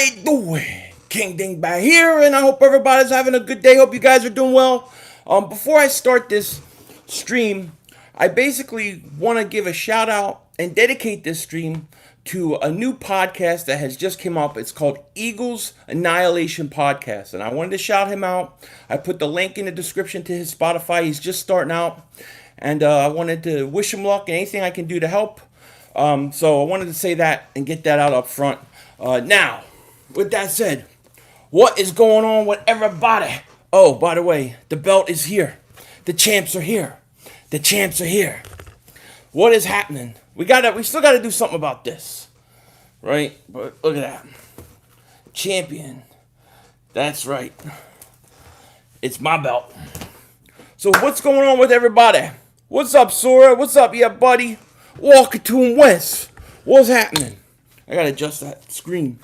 How you doing? King Ding back here, and I hope everybody's having a good day. Hope you guys are doing well. Before I start this stream, I basically want to give a shout out and dedicate this stream to a new podcast that has just come up. It's called Eagles Annihilation Podcast, and I wanted to shout him out. I put the link in the description to his Spotify. He's just starting out, and I wanted to wish him luck and anything I can do to help. So I wanted to say that and get that out up front. Now, with that said, what is going on with everybody? Oh, by the way, the belt is here. The champs are here. The champs are here. What is happening? We still gotta do something about this. Right? But look at that. Champion. That's right. It's my belt. So what's going on with everybody? What's up, Sora? What's up, yeah, buddy? Walking to West. What's happening? I gotta adjust that screen.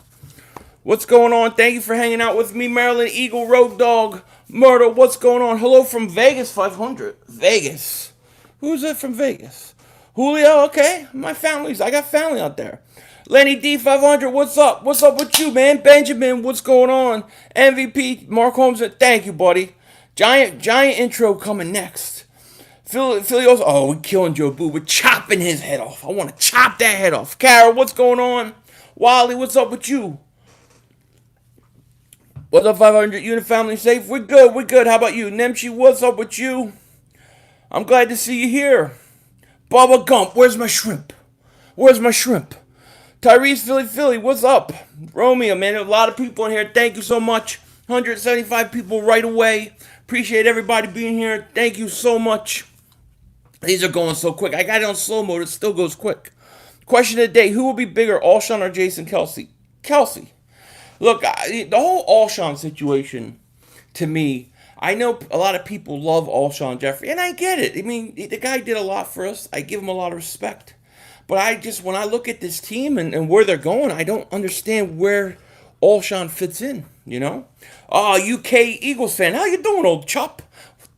What's going on? Thank you for hanging out with me, Maryland Eagle, Road Dog, Murder. What's going on? Hello from Vegas 500. Vegas. Who's it from Vegas? Julio, okay. I got family out there. Lenny D 500, what's up? What's up with you, man? Benjamin, what's going on? MVP, Mark Holmes, thank you, buddy. Giant intro coming next. Philly, oh, we're killing Joe Boo. We're chopping his head off. I want to chop that head off. Carol, what's going on? Wally, what's up with you? What's up, 500? You and the family safe? We're good. How about you? Nemchi, what's up with you? I'm glad to see you here. Bubba Gump, where's my shrimp? Tyrese, Philly, what's up? Romeo, man, a lot of people in here. Thank you so much. 175 people right away. Appreciate everybody being here. Thank you so much. These are going so quick. I got it on slow mode. It still goes quick. Question of the day. Who will be bigger, Alshon or Jason Kelce? Kelce. Look, the whole Alshon situation, to me, I know a lot of people love Alshon Jeffery, and I get it. I mean, the guy did a lot for us. I give him a lot of respect. But when I look at this team and where they're going, I don't understand where Alshon fits in, you know? UK Eagles fan. How you doing, old chop?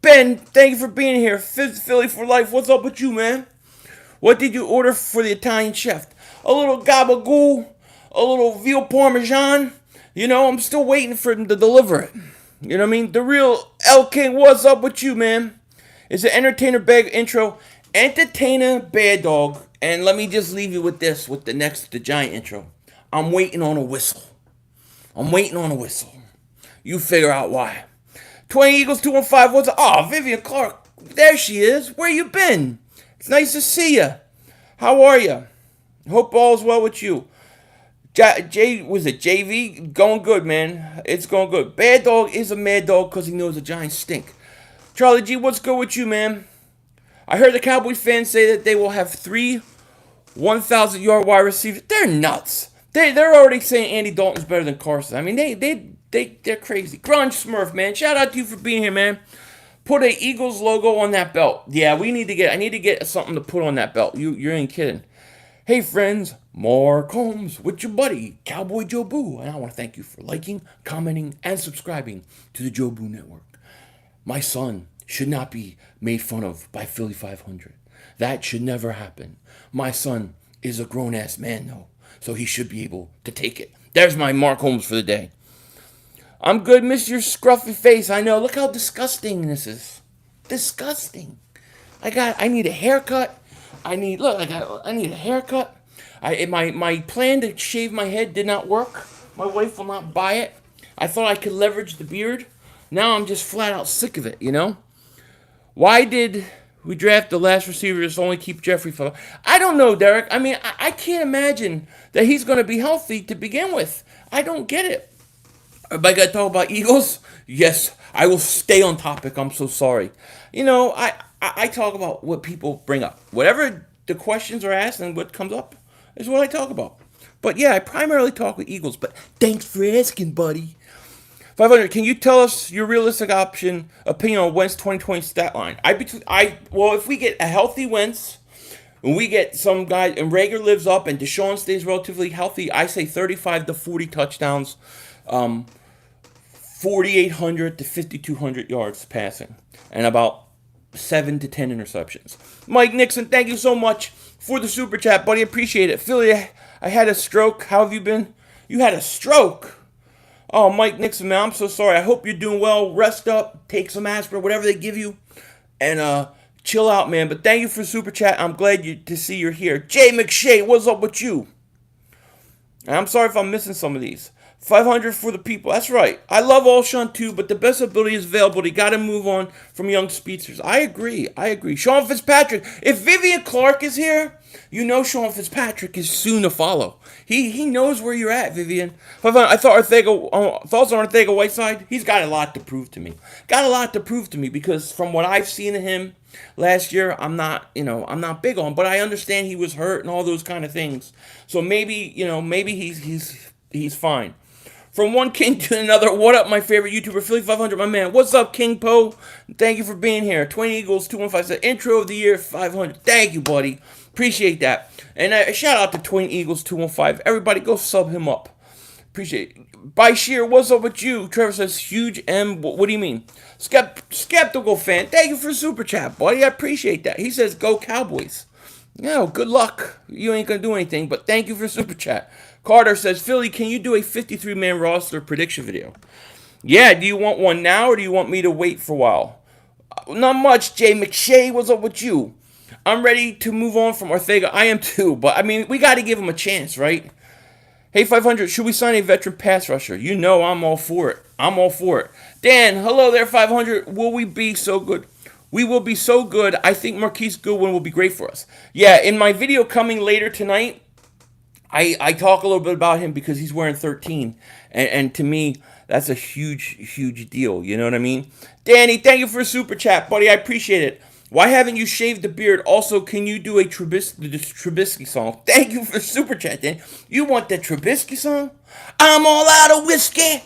Ben, thank you for being here. Philly for life. What's up with you, man? What did you order for the Italian chef? A little gabagool, a little veal parmesan. You know, I'm still waiting for him to deliver it. You know what I mean? The real L King, what's up with you, man? It's an entertainer bag intro. Entertainer bad dog. And let me just leave you with this, with the giant intro. I'm waiting on a whistle. You figure out why. 20 Eagles, 215. What's up? Oh, Vivian Clark. There she is. Where you been? It's nice to see you. How are you? Hope all's well with you. Was it JV? Going good, man. It's going good. Bad dog is a mad dog because he knows the Giants stink. Charlie G, what's good with you, man? I heard the Cowboys fans say that they will have 3 1,000-yard wide receivers. They're nuts. They're already saying Andy Dalton's better than Carson. I mean, they're crazy. Grunge Smurf, man. Shout out to you for being here, man. Put a Eagles logo on that belt. Yeah, I need to get something to put on that belt. You ain't kidding. Hey, friends. Mark Holmes with your buddy, Cowboy Joe Boo. And I want to thank you for liking, commenting, and subscribing to the Joe Boo Network. My son should not be made fun of by Philly 500. That should never happen. My son is a grown-ass man, though, so he should be able to take it. There's my Mark Holmes for the day. I'm good, miss your scruffy face. I know. Look how disgusting this is. Disgusting. I need a haircut. I need a haircut. My plan to shave my head did not work. My wife will not buy it. I thought I could leverage the beard. Now I'm just flat out sick of it, you know? Why did we draft the last receiver to only keep Jeffery for? I don't know, Derek. I mean, I can't imagine that he's going to be healthy to begin with. I don't get it. Everybody got to talk about Eagles? Yes, I will stay on topic. I'm so sorry. You know, I talk about what people bring up. Whatever the questions are asked and what comes up is what I talk about. But yeah, I primarily talk with Eagles. But thanks for asking, buddy. 500, can you tell us your realistic opinion on Wentz 2020 stat line? Well, if we get a healthy Wentz, and we get some guy, and Rager lives up, and Deshaun stays relatively healthy, I say 35 to 40 touchdowns, 4,800 to 5,200 yards passing, and about 7 to 10 interceptions. Mike Nixon, thank you so much for the super chat, buddy. Appreciate it. Philly, I had a stroke. How have you been? You had a stroke. Oh, Mike Nixon, man, I'm so sorry. I hope you're doing well. Rest up, take some aspirin, whatever they give you, and chill out, man. But thank you for super chat. I'm glad to see you're here. Jay McShay, what's up with you? And I'm sorry if I'm missing some of these. 500 for the people. That's right. I love Alshon too, but the best ability is available. You got to move on from young speedsters. I agree. Sean Fitzpatrick. If Vivian Clark is here, you know Sean Fitzpatrick is soon to follow. He knows where you're at, Vivian. I thought thoughts on Ortega-Whiteside. He's got a lot to prove to me. Because from what I've seen of him last year, I'm not big on. But I understand he was hurt and all those kind of things. So maybe he's fine. From one king to another, what up, my favorite YouTuber, Philly 500, my man. What's up, King Poe? Thank you for being here. 20 Eagles 215 said, intro of the year 500. Thank you, buddy. Appreciate that. And shout out to Twin Eagles 215. Everybody go sub him up. Appreciate it. By Sheer, what's up with you? Trevor says, huge M. What do you mean? Skeptical fan. Thank you for super chat, buddy. I appreciate that. He says, go Cowboys. Good luck. You ain't going to do anything, but thank you for super chat. Carter says, Philly, can you do a 53-man roster prediction video? Yeah, do you want one now or do you want me to wait for a while? Not much, Jay McShay. What's up with you? I'm ready to move on from Ortega. I am too, but I mean, we got to give him a chance, right? Hey, 500, should we sign a veteran pass rusher? You know I'm all for it. Dan, hello there, 500. Will we be so good? We will be so good. I think Marquise Goodwin will be great for us. Yeah, in my video coming later tonight, I talk a little bit about him because he's wearing 13. And to me, that's a huge, huge deal. You know what I mean? Danny, thank you for a super chat, buddy. I appreciate it. Why haven't you shaved the beard? Also, can you do a Trubisky song? Thank you for super chat, Danny. You want that Trubisky song? I'm all out of whiskey,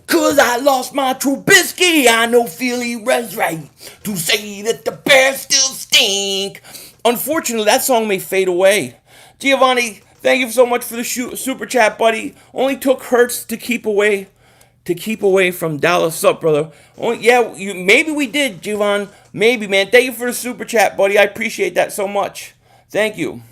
'cause I lost my Trubisky. I know Philly was right to say that the Bears still stink. Unfortunately, that song may fade away. Giovanni, thank you so much for the super chat, buddy. Only took Hurts to keep away from Dallas. Up, brother. Maybe we did, Giovanni. Maybe, man. Thank you for the super chat, buddy. I appreciate that so much. Thank you.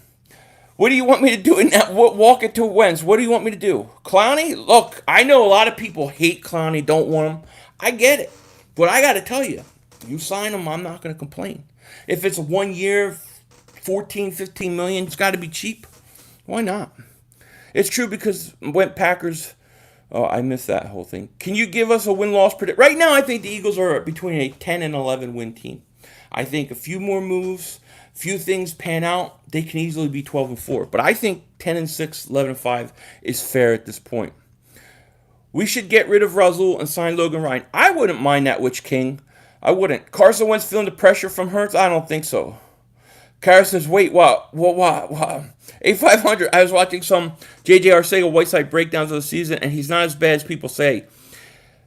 What do you want me to do now? Walk it to Wentz. What do you want me to do? Clowney? Look, I know a lot of people hate Clowney, don't want him. I get it. But I got to tell you, you sign him, I'm not going to complain. If it's 1 year, 14, 15 million, it's got to be cheap. Why not? It's true because when Packers... Oh, I missed that whole thing. Can you give us a win-loss prediction? Right now, I think the Eagles are between a 10 and 11 win team. I think a few more moves, few things pan out, they can easily be 12 and 4. But I think 10 and 6, 11 and 5 is fair at this point. We should get rid of Russell and sign Logan Ryan. I wouldn't mind that, Witch King. I wouldn't. Carson Wentz feeling the pressure from Hurts? I don't think so. Kara says, wait, what? A500, I was watching some J.J. Arcega-Whiteside breakdowns of the season, and he's not as bad as people say.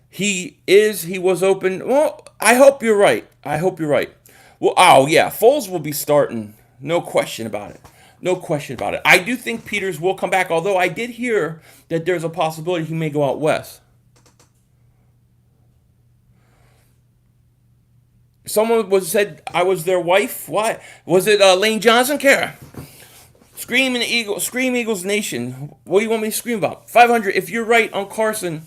He was open. Well, I hope you're right. Well, Foles will be starting. No question about it. I do think Peters will come back, although I did hear that there's a possibility he may go out west. Someone said I was their wife. Why? Was it Lane Johnson? Kara. Scream Eagles Nation. What do you want me to scream about? 500. If you're right on Carson,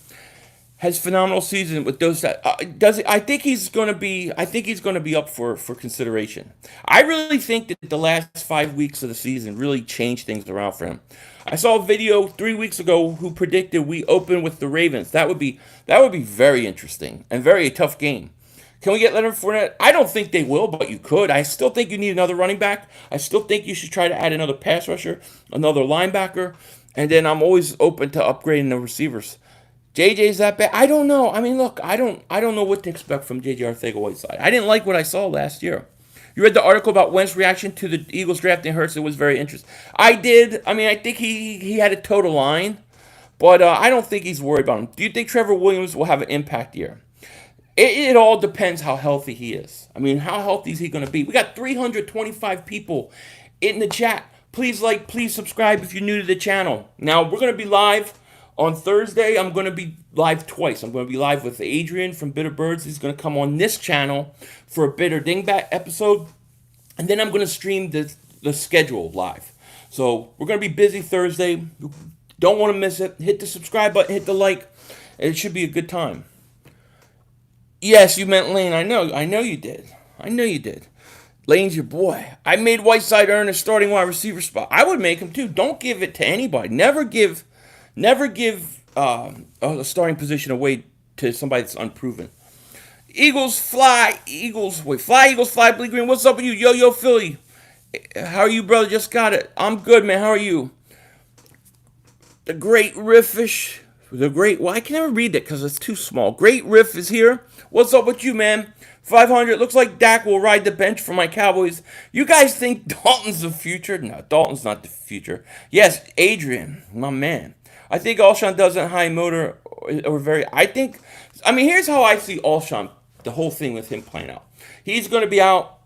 has phenomenal season with those. I think he's going to be. I think he's going to be up for consideration. I really think that the last 5 weeks of the season really changed things around for him. I saw a video 3 weeks ago who predicted we open with the Ravens. That would be very interesting and very tough game. Can we get Leonard Fournette? I don't think they will, but you could. I still think you need another running back. I still think you should try to add another pass rusher, another linebacker, and then I'm always open to upgrading the receivers. JJ's that bad? I don't know. I mean, look, I don't know what to expect from JJ Arcega-Whiteside. I didn't like what I saw last year. You read the article about Wentz's reaction to the Eagles drafting Hurts. It was very interesting. I did. I mean, I think he had a total line, but I don't think he's worried about him. Do you think Trevor Williams will have an impact year? It all depends how healthy he is. I mean, how healthy is he going to be? We got 325 people in the chat. Please please subscribe if you're new to the channel. Now, we're going to be live on Thursday. I'm going to be live twice. I'm going to be live with Adrian from Bitter Birds. He's going to come on this channel for a Bitter Dingbat episode. And then I'm going to stream the schedule live. So we're going to be busy Thursday. Don't want to miss it. Hit the subscribe button, hit the like. It should be a good time. Yes, you meant Lane. I know you did. Lane's your boy. I made Whiteside earn a starting wide receiver spot. I would make him too. Don't give it to anybody. Never give a starting position away to somebody that's unproven. Eagles fly, Blue Green. What's up with you? Yo, Philly. How are you, brother? Just got it. I'm good, man. How are you? The great Riffish. Well, I can never read that because it's too small. Great Riff is here. What's up with you, man? 500. Looks like Dak will ride the bench for my Cowboys. You guys think Dalton's the future? No, Dalton's not the future. Yes, Adrian, my man. I think Alshon doesn't high motor or very. Here's how I see Alshon, the whole thing with him playing out. He's going to be out,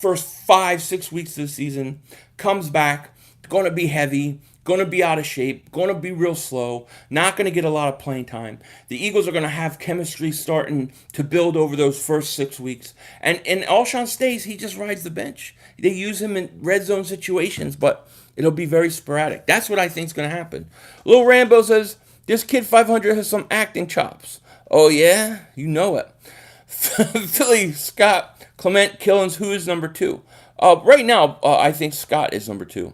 first 5-6 weeks of the season, comes back, going to be heavy, going to be out of shape, going to be real slow, not going to get a lot of playing time. The Eagles are going to have chemistry starting to build over those first 6 weeks. And Alshon stays, he just rides the bench. They use him in red zone situations, but it'll be very sporadic. That's what I think is going to happen. Lil Rambo says, this kid 500 has some acting chops. Oh, yeah? You know it. Philly, Scott, Clement, Killins, who is number 2? Right now, I think Scott is number 2.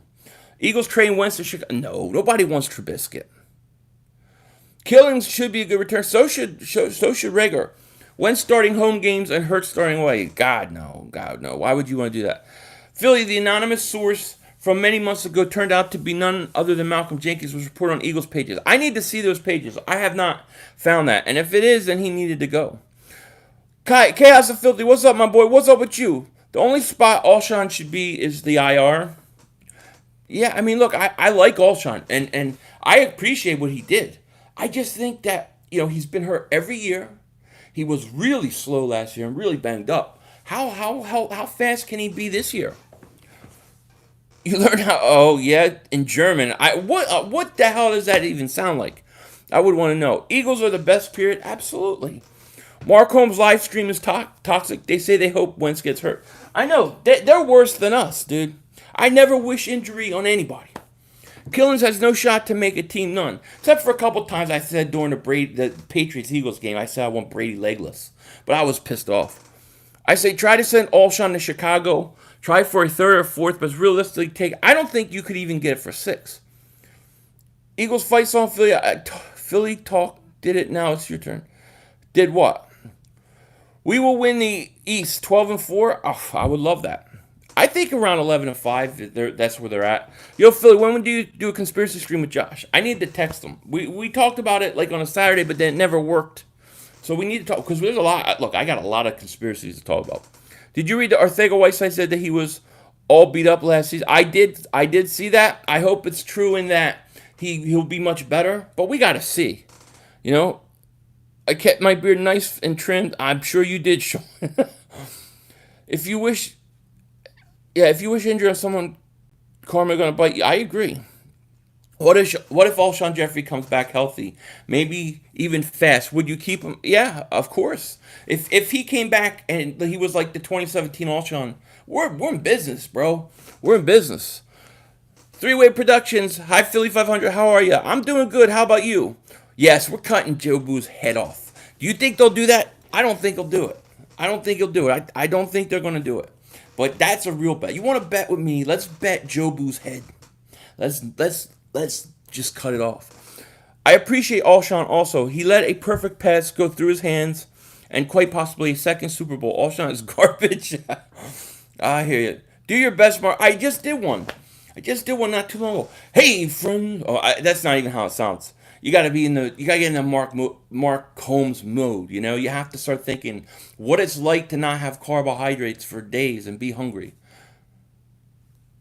Eagles train Wentz to Chicago. No, nobody wants Trubisky. Killins should be a good return. So should Rager. Wentz starting home games and Hurts starting away. God, no. Why would you want to do that? Philly, the anonymous source from many months ago turned out to be none other than Malcolm Jenkins, was reported on Eagles pages. I need to see those pages. I have not found that. And if it is, then he needed to go. Chaos of Filthy, what's up, my boy? What's up with you? The only spot Alshon should be is the IR. Yeah, look, I like Alshon, and I appreciate what he did. I just think that, he's been hurt every year. He was really slow last year and really banged up. How fast can he be this year? You learn in German. What the hell does that even sound like? I would want to know. Eagles are the best, period. Absolutely. Mark Holmes' live stream is toxic. They say they hope Wentz gets hurt. I know. They're worse than us, dude. I never wish injury on anybody. Killins has no shot to make a team, none. Except for a couple times I said during the Patriots-Eagles game, I said I want Brady legless. But I was pissed off. I say try to send Alshon to Chicago. Try for a third or fourth, but realistically I don't think you could even get it for 6. Eagles fight song, Philly. Philly talk. Did it. Now it's your turn. Did what? We will win the East 12-4. Oh, I would love that. I think around 11-5, that's where they're at. Yo, Philly, when do you do a conspiracy stream with Josh? I need to text him. We talked about it like on a Saturday, but then it never worked. So we need to talk, because there's a lot. Look, I got a lot of conspiracies to talk about. Did you read that Ortega-Whiteside said that he was all beat up last season? I did see that. I hope it's true in that he'll be much better, but we got to see. I kept my beard nice and trimmed. I'm sure you did, Sean. If you wish injury on someone, karma gonna bite you. I agree. What if Alshon Jeffery comes back healthy, maybe even fast? Would you keep him? Yeah, of course. If he came back and he was like the 2017 Alshon, we're in business, bro. We're in business. 3-Way Productions. Hi, Philly 500. How are you? I'm doing good. How about you? Yes, we're cutting Joe Boo's head off. Do you think they'll do that? I don't think he'll do it. I don't think they're going to do it. But that's a real bet. You want to bet with me? Let's bet Joe Boo's head. Let's just cut it off. I appreciate Alshon also. He let a perfect pass go through his hands and quite possibly a second Super Bowl. Alshon is garbage. I hear you. Do your best, Mark. I just did one not too long ago. Hey, friend. That's not even how it sounds. You gotta get in the Mark Holmes mode. You have to start thinking what it's like to not have carbohydrates for days and be hungry.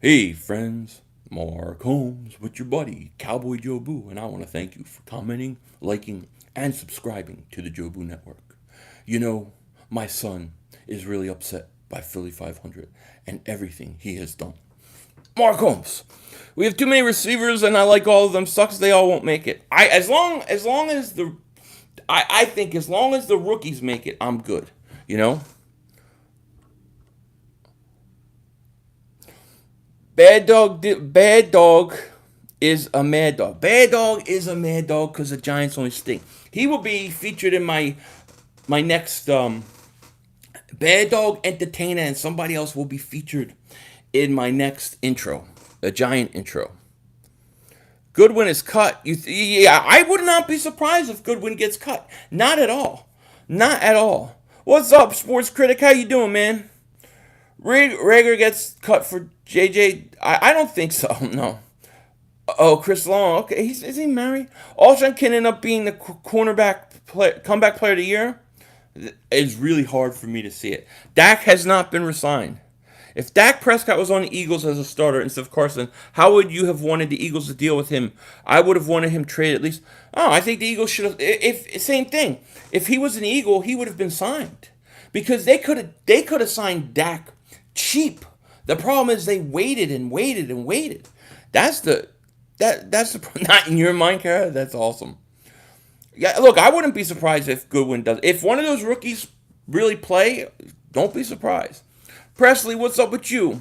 Hey, friends, Mark Holmes with your buddy Cowboy Joe Boo, and I want to thank you for commenting, liking, and subscribing to the Joe Boo Network. My son is really upset by Philly 500 and everything he has done. Mark Holmes. We have too many receivers, and I like all of them. Sucks they all won't make it. I think as long as the rookies make it, I'm good. Bad dog is a mad dog. Bad dog is a mad dog because the Giants only stink. He will be featured in my next Bad Dog Entertainer, and somebody else will be featured in my next intro, the Giant intro. Goodwin is cut. Yeah, I would not be surprised if Goodwin gets cut. Not at all. Not at all. What's up, Sports Critic? How you doing, man? Rager gets cut for JJ. I don't think so. No. Oh, Chris Long. Okay, is he married? Alshon can end up being the comeback player of the year. It's really hard for me to see it. Dak has not been re-signed. If Dak Prescott was on the Eagles as a starter instead of Carson, how would you have wanted the Eagles to deal with him? I would have wanted him traded at least. Oh, I think the Eagles should have. Same thing. If he was an Eagle, he would have been signed because they could have signed Dak cheap. The problem is they waited and waited and waited. That's the not in your mind, Kara. That's awesome. Yeah, look, I wouldn't be surprised if Goodwin does. If one of those rookies really play, don't be surprised. Presley, what's up with you?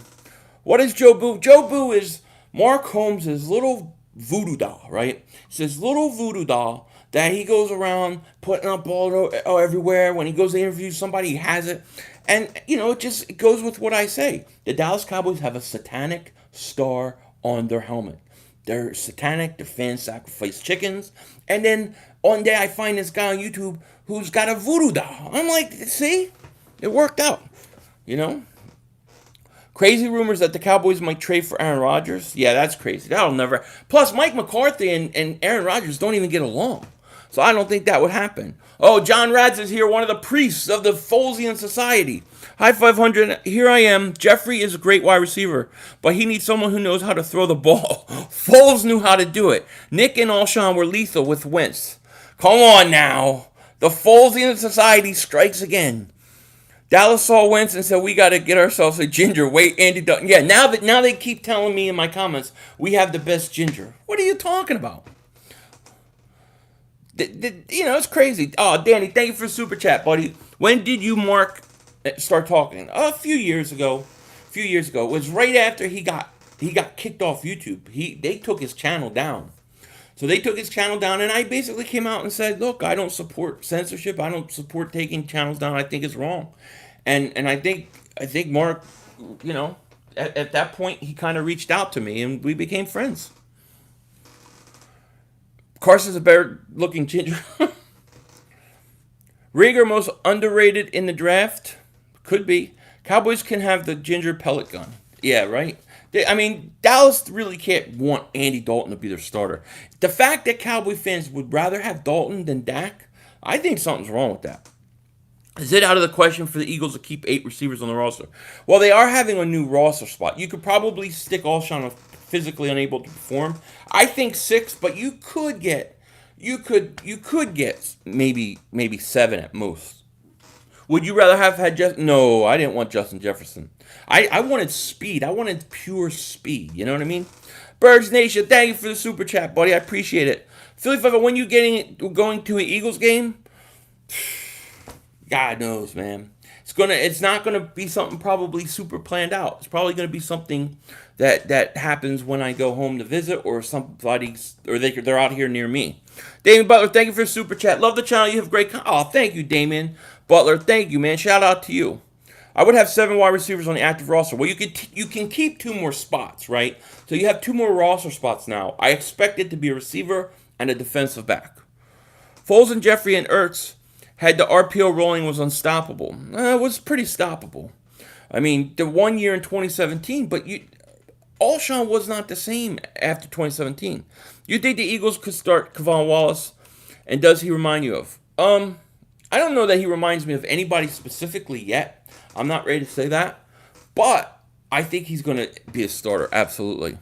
What is Joe Boo? Joe Boo is Mark Holmes' little voodoo doll, right? It's this little voodoo doll that he goes around putting up all everywhere. When he goes to interview somebody, he has it. And, it goes with what I say. The Dallas Cowboys have a satanic star on their helmet. They're satanic. Their fans sacrifice chickens. And then one day I find this guy on YouTube who's got a voodoo doll. I'm like, see? It worked out. Crazy rumors that the Cowboys might trade for Aaron Rodgers. Yeah, that's crazy. That'll never. Plus, Mike McCarthy and Aaron Rodgers don't even get along. So I don't think that would happen. Oh, John Rads is here, one of the priests of the Folesian Society. Hi, 500. Here I am. Jeffrey is a great wide receiver, but he needs someone who knows how to throw the ball. Foles knew how to do it. Nick and Alshon were lethal with Wentz. Come on now. The Folesian Society strikes again. Dallas saw Wentz and said, we got to get ourselves a ginger. Wait, Andy Dalton. Yeah, now they keep telling me in my comments, we have the best ginger. What are you talking about? It's crazy. Oh, Danny, thank you for the super chat, buddy. When did you, Mark, start talking? A few years ago. It was right after he got kicked off YouTube. They took his channel down. So they took his channel down, and I basically came out and said, look, I don't support censorship. I don't support taking channels down. I think it's wrong. And I think Mark, at that point, he kind of reached out to me, and we became friends. Carson's a better-looking ginger. Rieger most underrated in the draft? Could be. Cowboys can have the ginger pellet gun. Yeah, right? Dallas really can't want Andy Dalton to be their starter. The fact that Cowboy fans would rather have Dalton than Dak, I think something's wrong with that. Is it out of the question for the Eagles to keep 8 receivers on the roster? Well, they are having a new roster spot. You could probably stick Alshon physically unable to perform. I think 6, but you could get maybe 7 at most. Would you rather have had Justin? No, I didn't want Justin Jefferson. I wanted speed. I wanted pure speed. You know what I mean? Birds Nation, thank you for the super chat, buddy. I appreciate it. Philly Five, when you going to an Eagles game? God knows, man. It's not gonna be something probably super planned out. It's probably gonna be something that happens when I go home to visit, or they're out here near me. Damien Butler, thank you for the super chat. Love the channel. You have great. Thank you, Damien Butler. Thank you, man. Shout out to you. I would have 7 wide receivers on the active roster. Well, you can keep 2 more spots, right? So you have 2 more roster spots now. I expect it to be a receiver and a defensive back. Foles and Jeffrey and Ertz had the RPO rolling was unstoppable. It was pretty stoppable. The 1 year in 2017, but Alshon was not the same after 2017. You think the Eagles could start Kevon Wallace, and does he remind you of? I don't know that he reminds me of anybody specifically yet. I'm not ready to say that, but I think he's going to be a starter, absolutely.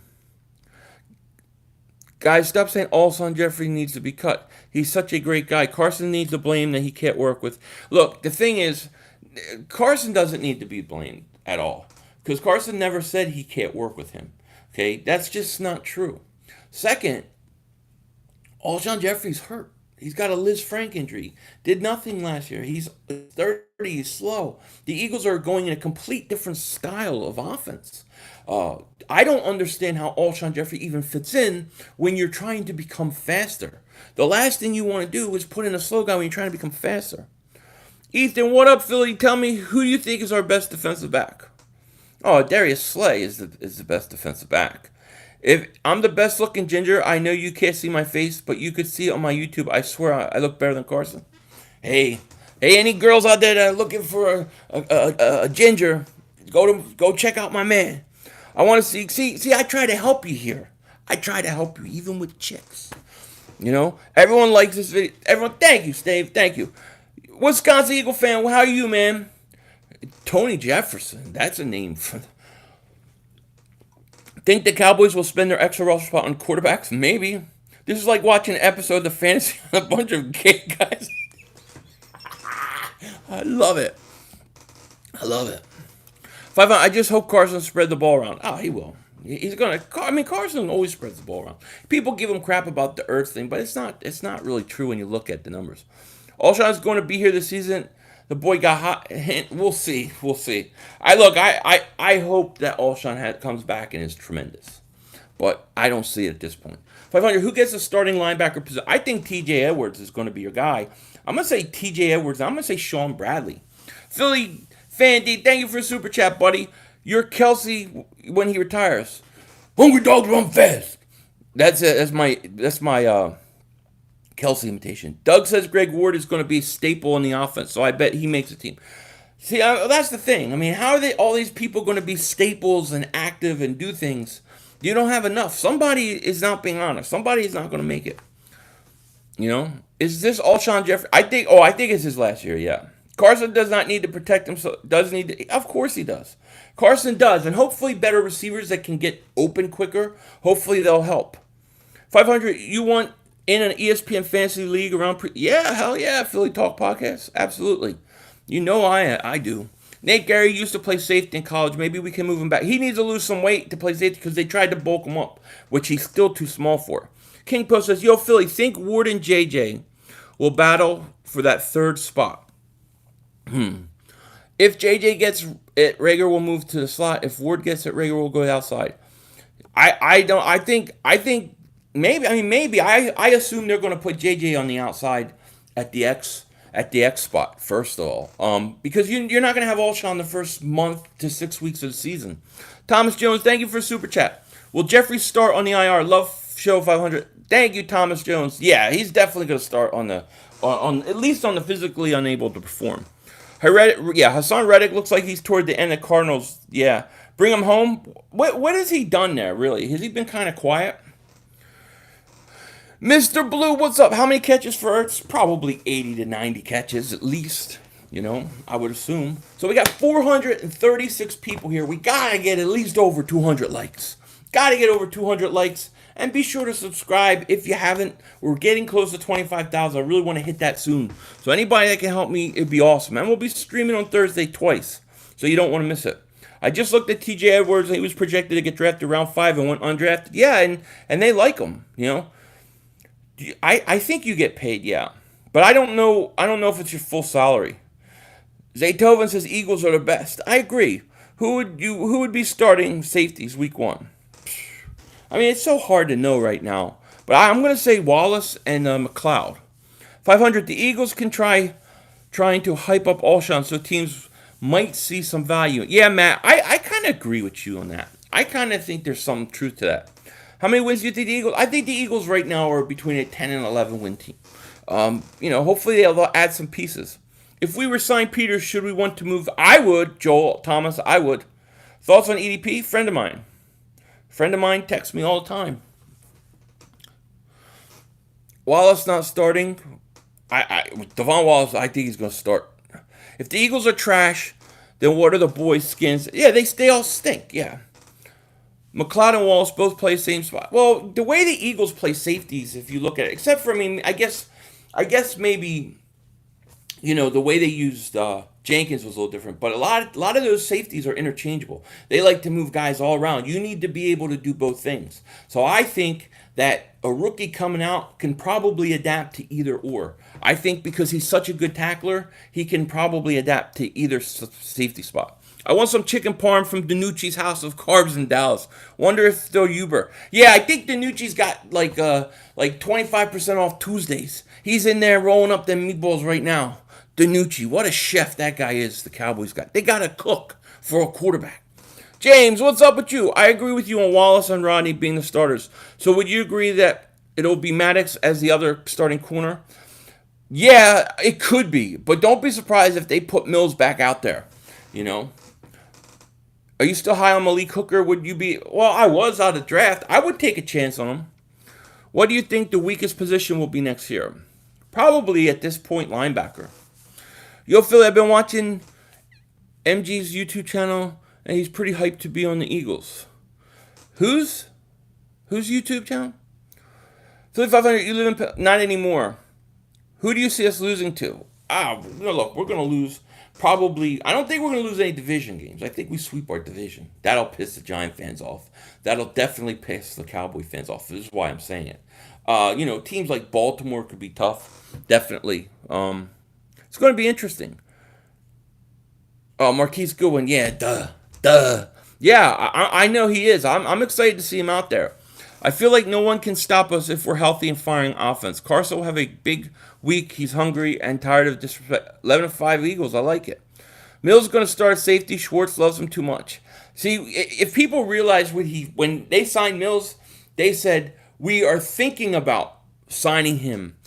Guys, stop saying Alshon Jeffery needs to be cut. He's such a great guy. Carson needs the blame that he can't work with. Look, the thing is, Carson doesn't need to be blamed at all, because Carson never said he can't work with him. Okay, that's just not true. Second, Alshon Jeffery's hurt. He's got a Liz Frank injury. Did nothing last year. He's 30. He's slow. The Eagles are going in a complete different style of offense. I don't understand how Alshon Jeffery even fits in when you're trying to become faster. The last thing you want to do is put in a slow guy when you're trying to become faster. Ethan, what up, Philly? Tell me, who do you think is our best defensive back? Oh, Darius Slay is the best defensive back. If I'm the best looking ginger, I know you can't see my face, but you could see it on my YouTube. I swear I look better than Carson. Hey, any girls out there that are looking for a ginger, go check out my man. I want to see. I try to help you here. I try to help you even with chicks. You know, everyone likes this video. Everyone, thank you, Steve. Thank you. Wisconsin Eagle fan, how are you, man? Tony Jefferson, that's a name for. Think the Cowboys will spend their extra roster spot on quarterbacks? Maybe. This is like watching an episode of The Fantasy on a bunch of gay guys. I love it. I just hope Carson spread the ball around. Oh, he will. He's gonna. I mean, Carson always spreads the ball around. People give him crap about the Earth thing, but it's not really true when you look at the numbers. Alshon is going to be here this season. The boy got hot. We'll see. I hope that Alshon comes back and is tremendous, but I don't see it at this point. 500. Who gets the starting linebacker position? I think T.J. Edwards is going to be your guy. I'm gonna say T.J. Edwards. I'm gonna say Sean Bradley. Philly fan D, thank you for the super chat, buddy. You're Kelsey when he retires. Hungry dogs run fast. That's it. That's my Kelsey imitation. Doug says Greg Ward is going to be a staple in the offense, so I bet he makes a team. See, that's the thing. I mean, how are all these people going to be staples and active and do things? You don't have enough. Somebody is not being honest. Somebody is not going to make it. You know, is this Alshon Jeffery? I think it's his last year. Yeah, Carson does not need to protect himself. Of course he does. Carson does, and hopefully better receivers that can get open quicker. Hopefully they'll help. 500. You want in an ESPN fantasy league around hell yeah, Philly Talk Podcast. Absolutely. You know I do. Nate Gary used to play safety in college. Maybe we can move him back. He needs to lose some weight to play safety because they tried to bulk him up, which he's still too small for. King Post says, yo, Philly, think Ward and JJ will battle for that third spot. If JJ gets it, Rager will move to the slot. If Ward gets it, Rager will go outside. I think maybe. I assume they're going to put JJ on the outside at the X spot first of all. Because you're not going to have Alshon the first month to 6 weeks of the season. Thomas Jones, thank you for super chat. Will Jeffrey start on the IR? Love show 500. Thank you, Thomas Jones. Yeah, he's definitely going to start on at least on the physically unable to perform. Hassan Reddick looks like he's toward the end of Cardinals. Yeah, bring him home. What has he done there, really? Has he been kind of quiet? Mr. Blue, what's up? How many catches for Ertz? Probably 80 to 90 catches at least, I would assume. So we got 436 people here. We got to get at least over 200 likes. And be sure to subscribe if you haven't. We're getting close to 25,000. I really want to hit that soon. So anybody that can help me, it'd be awesome. And we'll be streaming on Thursday twice, so you don't want to miss it. I just looked at T.J. Edwards, and he was projected to get drafted round 5 and went undrafted. Yeah, and they like him, I think you get paid, yeah. But I don't know if it's your full salary. Zaytoven says Eagles are the best. I agree. Who would be starting safeties week 1? I mean, it's so hard to know right now. But I'm going to say Wallace and McLeod. 500, the Eagles can trying to hype up Alshon so teams might see some value. Yeah, Matt, I kind of agree with you on that. I kind of think there's some truth to that. How many wins do you think the Eagles? I think the Eagles right now are between a 10 and 11 win team. Hopefully they'll add some pieces. If we were signed Peters, should we want to move? I would, Joel Thomas, I would. Thoughts on EDP? Friend of mine texts me all the time. Wallace not starting. Devon Wallace, I think he's going to start. If the Eagles are trash, then what are the boys' skins? Yeah, they all stink, yeah. McLeod and Wallace both play the same spot. Well, the way the Eagles play safeties, if you look at it, except for, I guess maybe, the way they used Jenkins was a little different, but a lot of those safeties are interchangeable. They like to move guys all around. You need to be able to do both things. So I think that a rookie coming out can probably adapt to either or. I think because he's such a good tackler, he can probably adapt to either safety spot. I want some chicken parm from Danucci's House of Carbs in Dallas. Wonder if they'll Uber. Yeah, I think Danucci's got like 25% off Tuesdays. He's in there rolling up them meatballs right now. Danucci, what a chef that guy is, the Cowboys got. They got to cook for a quarterback. James, what's up with you? I agree with you on Wallace and Rodney being the starters. So would you agree that it'll be Maddox as the other starting corner? Yeah, it could be. But don't be surprised if they put Mills back out there. Are you still high on Malik Hooker? Would you be? Well, I was out of draft. I would take a chance on him. What do you think the weakest position will be next year? Probably at this point, linebacker. Yo, Philly, I've been watching MG's YouTube channel, and he's pretty hyped to be on the Eagles. Whose YouTube channel? Philly 500, you live in... Not anymore. Who do you see us losing to? Look, we're going to lose probably... I don't think we're going to lose any division games. I think we sweep our division. That'll piss the Giant fans off. That'll definitely piss the Cowboy fans off. This is why I'm saying it. Teams like Baltimore could be tough. Definitely. It's going to be interesting. Oh, Marquise Goodwin. Yeah, duh. Yeah, I know he is. I'm excited to see him out there. I feel like no one can stop us if we're healthy and firing offense. Carson will have a big week. He's hungry and tired of disrespect. 11-5 Eagles. I like it. Mills is going to start safety. Schwartz loves him too much. See, if people realize when they signed Mills, they said, we are thinking about signing him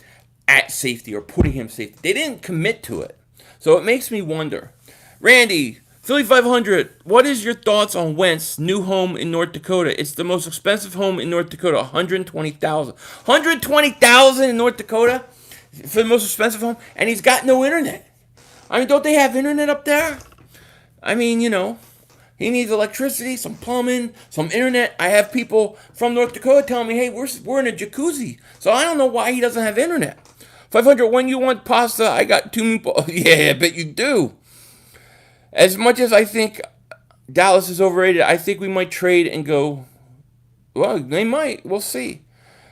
at safety or putting him safety. They didn't commit to it. So it makes me wonder. Randy, Philly 500, what is your thoughts on Wentz's new home in North Dakota? It's the most expensive home in North Dakota, $120,000. $120,000 in North Dakota for the most expensive home? And he's got no internet. Don't they have internet up there? He needs electricity, some plumbing, some internet. I have people from North Dakota telling me, hey, we're in a jacuzzi. So I don't know why he doesn't have internet. 500, when you want pasta, I got 2 meatballs. Yeah, I bet you do. As much as I think Dallas is overrated, I think we might trade and go, well, they might. We'll see.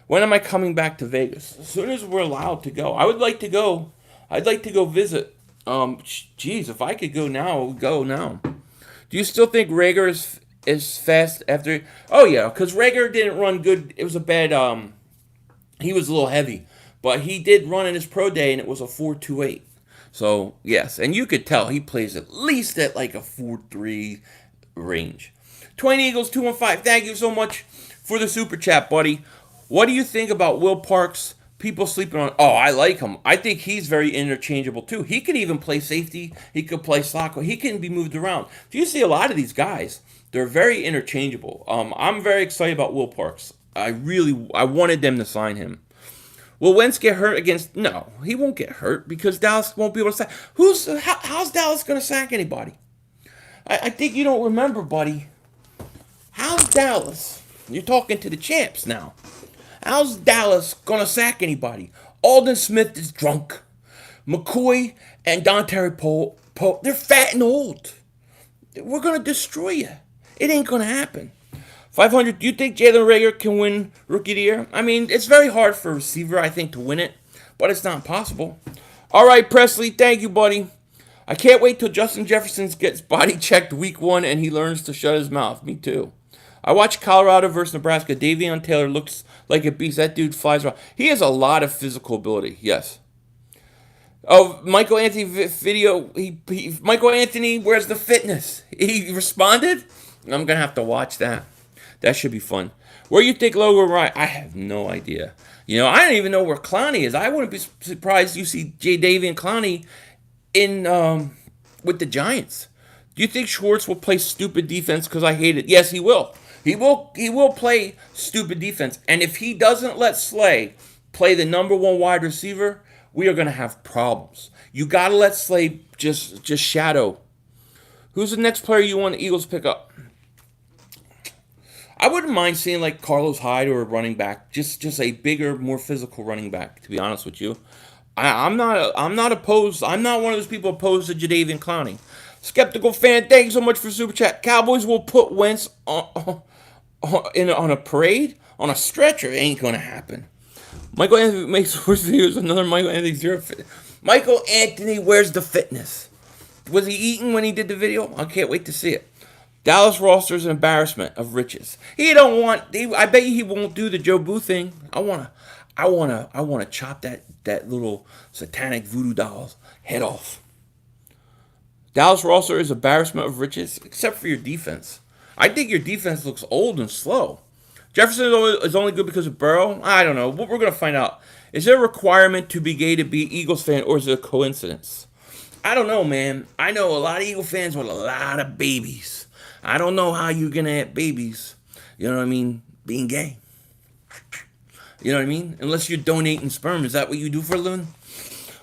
When am I coming back to Vegas? As soon as we're allowed to go. I would like to go. I'd like to go visit. If I could go now, I would go now. Do you still think Rager is fast after? Oh, yeah, because Rager didn't run good. It was a bad, he was a little heavy. But he did run in his pro day, and it was a 4.28. So, yes. And you could tell he plays at least at like a 4.3 range. 20 Eagles, 215. Thank you so much for the super chat, buddy. What do you think about Will Parks? People sleeping on... Oh, I like him. I think he's very interchangeable, too. He could even play safety. He could play slot. He can be moved around. Do you see a lot of these guys? They're very interchangeable. I'm very excited about Will Parks. I wanted them to sign him. Will Wentz get hurt against... No, he won't get hurt because Dallas won't be able to sack. How's Dallas going to sack anybody? I think you don't remember, buddy. How's Dallas? You're talking to the champs now. How's Dallas going to sack anybody? Alden Smith is drunk. McCoy and Dontari Poe, they're fat and old. We're going to destroy you. It ain't going to happen. 500, do you think Jalen Rager can win Rookie of the Year? It's very hard for a receiver, I think, to win it, but it's not possible. All right, Presley, thank you, buddy. I can't wait till Justin Jefferson gets body checked week 1 and he learns to shut his mouth. Me too. I watched Colorado versus Nebraska. Davion Taylor looks like a beast. That dude flies around. He has a lot of physical ability, yes. Oh, Michael Anthony video. Michael Anthony, where's the fitness? He responded? I'm going to have to watch that. That should be fun. Where you think Logan Ryan? I have no idea. I don't even know where Clowney is. I wouldn't be surprised you see Jadeveon Clowney in with the Giants. Do you think Schwartz will play stupid defense because I hate it? Yes, he will. He will play stupid defense. And if he doesn't let Slay play the number 1 wide receiver, we are going to have problems. You got to let Slay just shadow. Who's the next player you want the Eagles to pick up? I wouldn't mind seeing like Carlos Hyde or a running back, just a bigger, more physical running back, to be honest with you. I'm not opposed. I'm not one of those people opposed to Jadeveon Clowney. Skeptical fan, thank you so much for super chat. Cowboys will put Wentz on a parade, on a stretcher. It ain't gonna happen. Michael Anthony makes worse videos. Another Michael Anthony zero fit. Michael Anthony, where's the fitness? Was he eating when he did the video? I can't wait to see it. Dallas roster is an embarrassment of riches. He don't want. I bet you he won't do the Joe Boo thing. I wanna chop that little satanic voodoo doll's head off. Dallas roster is embarrassment of riches, except for your defense. I think your defense looks old and slow. Jefferson is only good because of Burrow? I don't know. We're going to find out. Is there a requirement to be gay to be an Eagles fan, or is it a coincidence? I don't know, man. I know a lot of Eagle fans with a lot of babies. I don't know how you're going to have babies, you know what I mean, being gay. You know what I mean? Unless you're donating sperm. Is that what you do for a living?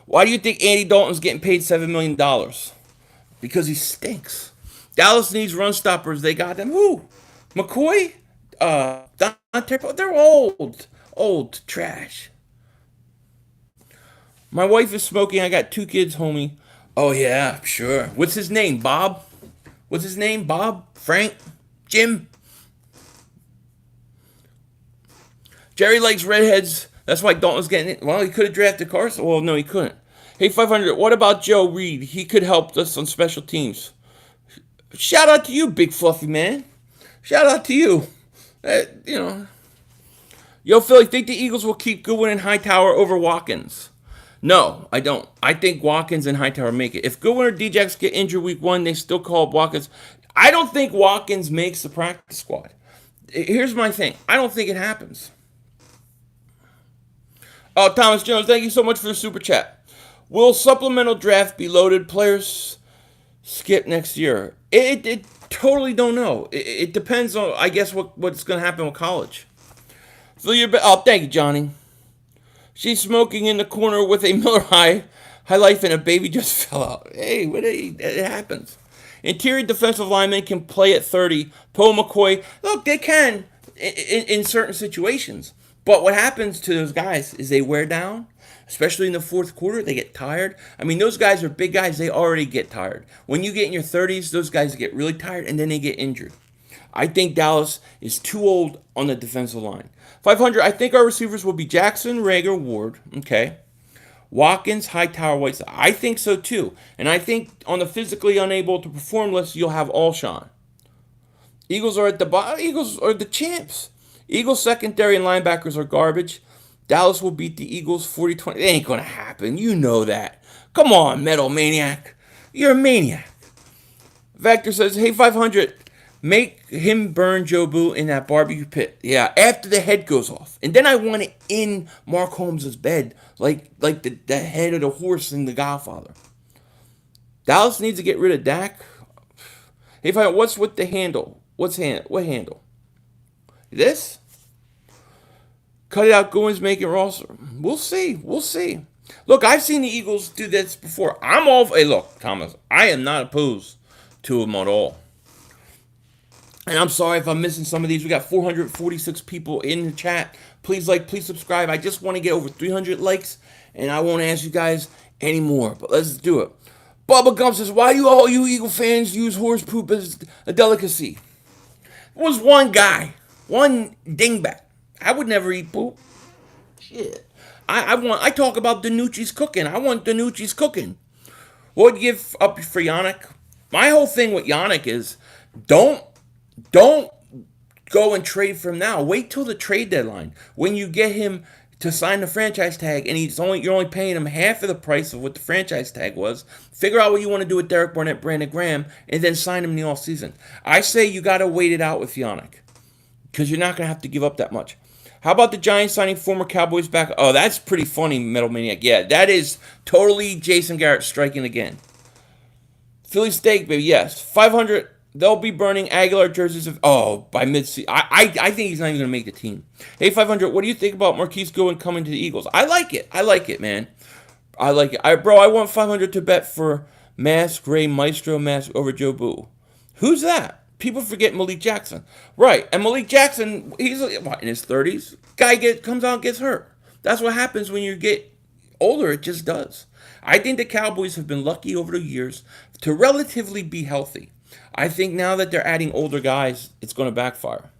Why do you think Andy Dalton's getting paid $7 million? Because he stinks. Dallas needs run stoppers. They got them. Who? McCoy? They're old trash. My wife is smoking. I got 2 kids, homie. Oh yeah, sure. What's his name? Bob? What's his name? Bob? Frank? Jim? Jerry likes redheads. That's why Dalton's getting it. Well, he could have drafted Carson. Well, no, he couldn't. Hey, 500. What about Joe Reed? He could help us on special teams. Shout out to you, big fluffy man. Shout out to you. Yo, Philly, think the Eagles will keep Goodwin and Hightower over Watkins? No, I don't. I think Watkins and Hightower make it. If Goodwin or Djax get injured week 1, they still call up Watkins. I don't think Watkins makes the practice squad. Here's my thing. I don't think it happens. Oh, Thomas Jones, thank you so much for the super chat. Will supplemental draft be loaded? Players skip next year? It totally don't know. It depends on, I guess, what's going to happen with college. Thank you, Johnny. She's smoking in the corner with a Miller High Life, and a baby just fell out. Hey, it happens. Interior defensive linemen can play at 30. Poe McCoy, look, they can in certain situations. But what happens to those guys is they wear down, especially in the fourth quarter. They get tired. I mean, those guys are big guys. They already get tired. When you get in your 30s, those guys get really tired, and then they get injured. I think Dallas is too old on the defensive line. 500, I think our receivers will be Jackson, Rager, Ward, okay? Watkins, Hightower, Whiteside. I think so, too. And I think on the physically unable to perform list, you'll have Alshon. Eagles are at the bottom. Eagles are the champs. Eagles secondary and linebackers are garbage. Dallas will beat the Eagles 40-20. It ain't going to happen. You know that. Come on, Metal Maniac. You're a maniac. Vector says, hey, 500, make him burn Joe Boo in that barbecue pit. Yeah, after the head goes off. And then I want it in Mark Holmes' bed, like the head of the horse in The Godfather. Dallas needs to get rid of Dak. Hey, 500, what's with the handle? What handle? This? Cut it out, Goins, make it roster. We'll see. Look, I've seen the Eagles do this before. Hey, look, Thomas, I am not opposed to them at all. And I'm sorry if I'm missing some of these. We got 446 people in the chat. Please please subscribe. I just want to get over 300 likes, and I won't ask you guys anymore. But let's do it. Bubba Gump says, why do all you Eagle fans use horse poop as a delicacy? It was one guy. One dingbat. I would never eat poop. Shit. I talk about Danucci's cooking. I want Danucci's cooking. What would you give up for Yannick? My whole thing with Yannick is don't go and trade for him now. Wait till the trade deadline. When you get him to sign the franchise tag and you're only paying him half of the price of what the franchise tag was, figure out what you want to do with Derek Barnett, Brandon Graham, and then sign him in the offseason. I say you got to wait it out with Yannick, because you're not going to have to give up that much. How about the Giants signing former Cowboys back? Oh, that's pretty funny, Metal Maniac. Yeah, that is totally Jason Garrett striking again. Philly Steak, baby, yes. 500, they'll be burning Aguilar jerseys by mid-season. I think he's not even going to make the team. Hey, 500, what do you think about Marquise Goodwin coming to the Eagles? I like it, man. I like it. I want 500 to bet for Ray Maestro Mask over Joe Boo. Who's that? People forget Malik Jackson. Right, and Malik Jackson, he's in his 30s. Guy comes out and gets hurt. That's what happens when you get older, it just does. I think the Cowboys have been lucky over the years to relatively be healthy. I think now that they're adding older guys, it's going to backfire.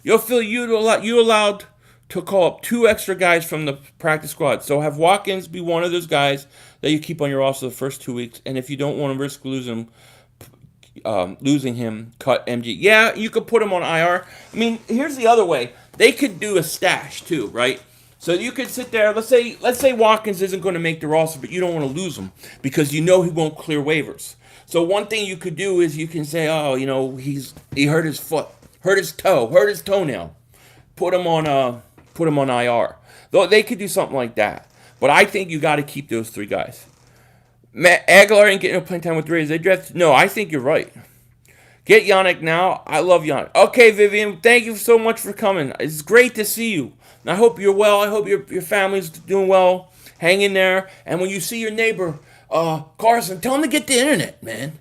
Yo, Phil, you allowed to call up 2 extra guys from the practice squad. So have Watkins be one of those guys that you keep on your roster the first 2 weeks. And if you don't want to risk losing him, cut MG. Yeah, you could put him on IR. I mean, here's the other way. They could do a stash too, right? So you could sit there. Let's say Watkins isn't going to make the roster, but you don't want to lose him because you know he won't clear waivers. So one thing you could do is you can say, oh, he hurt his foot, hurt his toe, hurt his toenail. Put him on IR. Though they could do something like that. But I think you got to keep those 3 guys. Matt Aguilar ain't getting no playing time with the Raiders. They drafted. No, I think you're right. Get Yannick now. I love Yannick. Okay, Vivian, thank you so much for coming. It's great to see you. And I hope you're well. I hope your family's doing well. Hang in there. And when you see your neighbor, Carson, tell him to get the internet, man.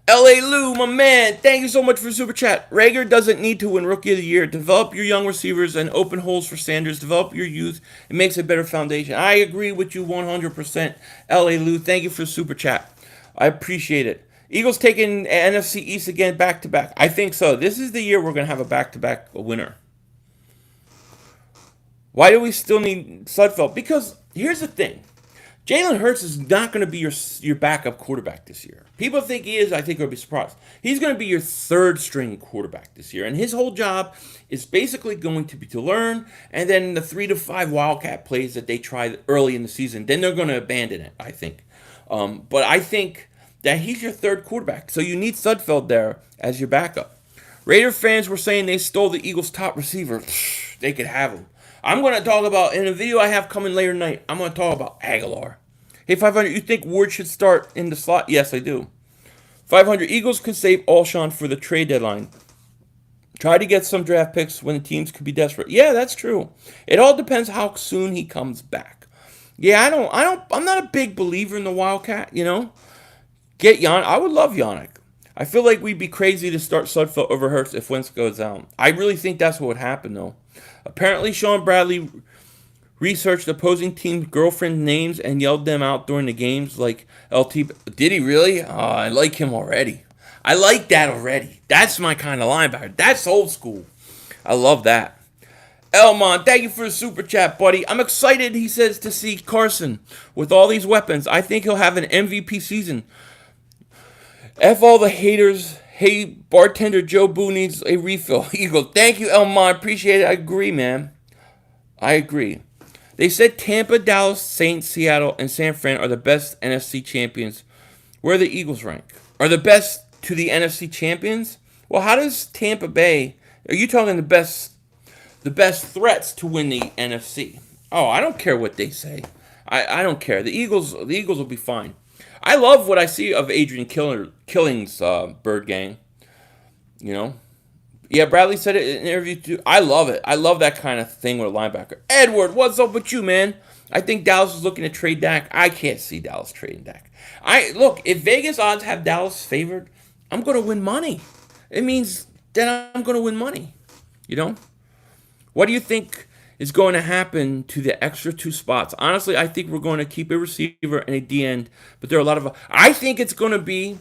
L.A. Lou, my man, thank you so much for the super chat. Rager doesn't need to win Rookie of the Year. Develop your young receivers and open holes for Sanders. Develop your youth. It makes a better foundation. I agree with you 100%. L.A. Lou, thank you for the super chat. I appreciate it. Eagles taking NFC East again back-to-back. I think so. This is the year we're going to have a back-to-back winner. Why do we still need Sudfeld? Because here's the thing. Jalen Hurts is not going to be your backup quarterback this year. People think he is. I think they'll be surprised. He's going to be your 3rd-string quarterback this year. And his whole job is basically going to be to learn. And then the 3 to 5 Wildcat plays that they tried early in the season, then they're going to abandon it, I think. But I think that he's your 3rd quarterback. So you need Sudfeld there as your backup. Raider fans were saying they stole the Eagles' top receiver. They could have him. I'm going to talk about, in a video I have coming later tonight, I'm going to talk about Aguilar. Hey, 500, you think Ward should start in the slot? Yes, I do. 500, Eagles could save Alshon for the trade deadline. Try to get some draft picks when the teams could be desperate. Yeah, that's true. It all depends how soon he comes back. Yeah, I'm not a big believer in the Wildcat, Get Yannick. I would love Yannick. I feel like we'd be crazy to start Sudfeld over Hurts if Wentz goes down. I really think that's what would happen, though. Apparently, Sean Bradley researched opposing teams' girlfriend names and yelled them out during the games like LT. Did he really? Oh, I like him already. I like that already. That's my kind of linebacker. That's old school. I love that. Elmon, thank you for the super chat, buddy. I'm excited, he says, to see Carson with all these weapons. I think he'll have an MVP season. F all the haters. Hey, bartender Joe Boo needs a refill. Eagle, thank you, Elmon. Appreciate it. I agree, man. I agree. They said Tampa, Dallas, Saints, Seattle, and San Fran are the best NFC champions. Where the Eagles rank? Are the best to the NFC champions? Well, how does Tampa Bay... Are you talking the best threats to win the NFC? Oh, I don't care what they say. I don't care. The Eagles will be fine. I love what I see of Adrian Killing's Bird Gang. Yeah, Bradley said it in an interview too. I love it. I love that kind of thing with a linebacker. Edward, what's up with you, man? I think Dallas is looking to trade Dak. I can't see Dallas trading Dak. Look, if Vegas odds have Dallas favored, I'm going to win money. It means that I'm going to win money. What do you think is going to happen to the extra 2 spots? Honestly, I think we're going to keep a receiver and a D end, but there are a lot of... I think it's going to be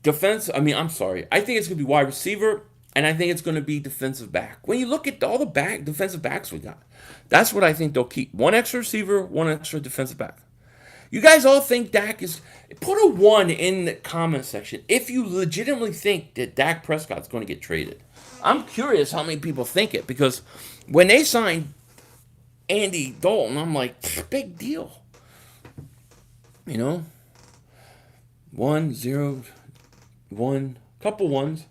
defense. I think it's going to be wide receiver, and I think it's going to be defensive back. When you look at all the defensive backs we got, that's what I think they'll keep. 1 extra receiver, 1 extra defensive back. You guys all think Dak is... Put a 1 in the comment section if you legitimately think that Dak Prescott's going to get traded. I'm curious how many people think it, because when they signed Andy Dalton, I'm like, big deal. 1, 0, 1, couple ones.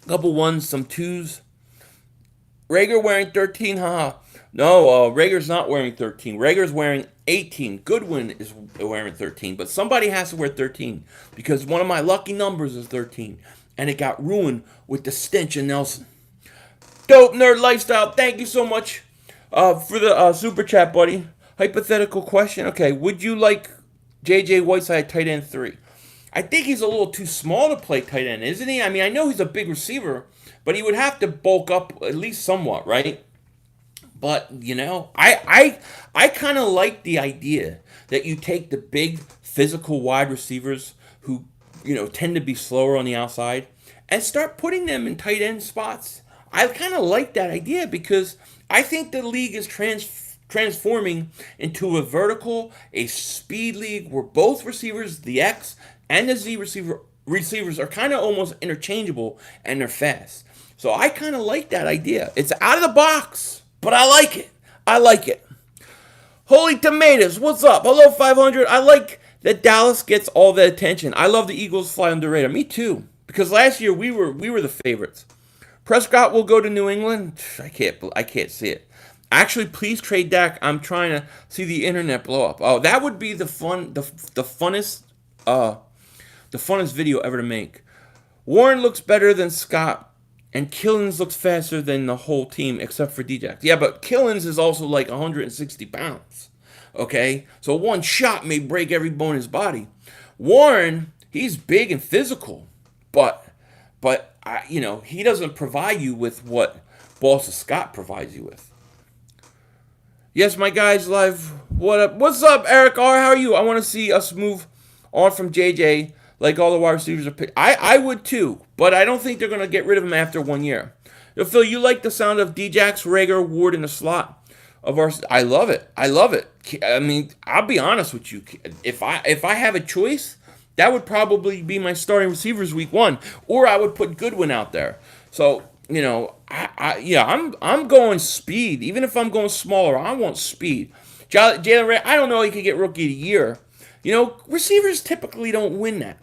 Couple ones, some 2s. Rager wearing 13, haha. No, Rager's not wearing 13. Rager's wearing 18. Goodwin is wearing 13, but somebody has to wear 13 because one of my lucky numbers is 13, and it got ruined with the stench of Nelson. Dope Nerd Lifestyle, thank you so much for the super chat, buddy. Hypothetical question. Okay, would you like J.J. Whiteside tight end 3? I think he's a little too small to play tight end, isn't he? I know he's a big receiver, but he would have to bulk up at least somewhat, right? But, I kind of like the idea that you take the big physical wide receivers who, tend to be slower on the outside and start putting them in tight end spots. I kind of like that idea because I think the league is transforming into a speed league where both receivers, the X and the Z receivers are kind of almost interchangeable and they're fast. So I kind of like that idea. It's out of the box, but I like it. I like it. Holy tomatoes, what's up? Hello 500. I like that Dallas gets all the attention. I love the Eagles fly under the radar. Me too. Because last year we were the favorites. Prescott will go to New England. I can't see it. Actually, please trade Dak. I'm trying to see the internet blow up. Oh, that would be the funnest video ever to make. Warren looks better than Scott, and Killins looks faster than the whole team except for Djax. Yeah, but Killins is also like 160 pounds. Okay, so one shot may break every bone in his body. Warren, he's big and physical, but he doesn't provide you with what Boston Scott provides you with. Yes, my guys, live. What up? What's up, Eric R? How are you? I want to see us move on from JJ like all the wide receivers are picked. I would too, but I don't think they're going to get rid of him after 1 year. Phil, you like the sound of Djax, Rager, Ward in the slot of our? I love it. I love it. I mean, I'll be honest with you. If I have a choice, that would probably be my starting receivers week 1, or I would put Goodwin out there. So, I'm going speed. Even if I'm going smaller, I want speed. Jalen Ray, I don't know he could get rookie of the year. Receivers typically don't win that.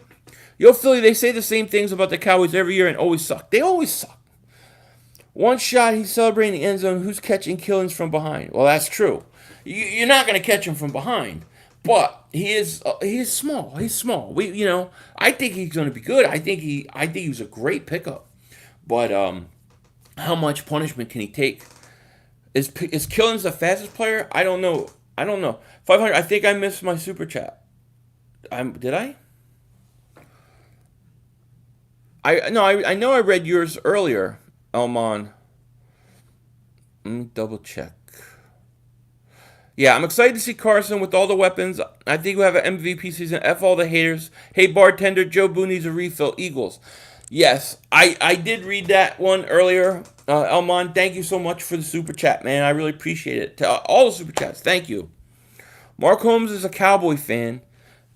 Philly, they say the same things about the Cowboys every year and always suck. They always suck. One shot, he's celebrating the end zone. Who's catching Killins from behind? Well, that's true. You're not going to catch him from behind. But he is small. He's small. I think he's going to be good. I think he's a great pickup. But how much punishment can he take? Is Killins the fastest player? I don't know. 500. I think I missed my super chat. Did I? I know I read yours earlier, Elmon. Let me double check. Yeah, I'm excited to see Carson with all the weapons. I think we'll have an MVP season. F all the haters. Hey, bartender, Joe Boone needs a refill. Eagles. Yes, I did read that one earlier. Elmon, thank you so much for the super chat, man. I really appreciate it. All the super chats, thank you. Mark Holmes is a Cowboy fan.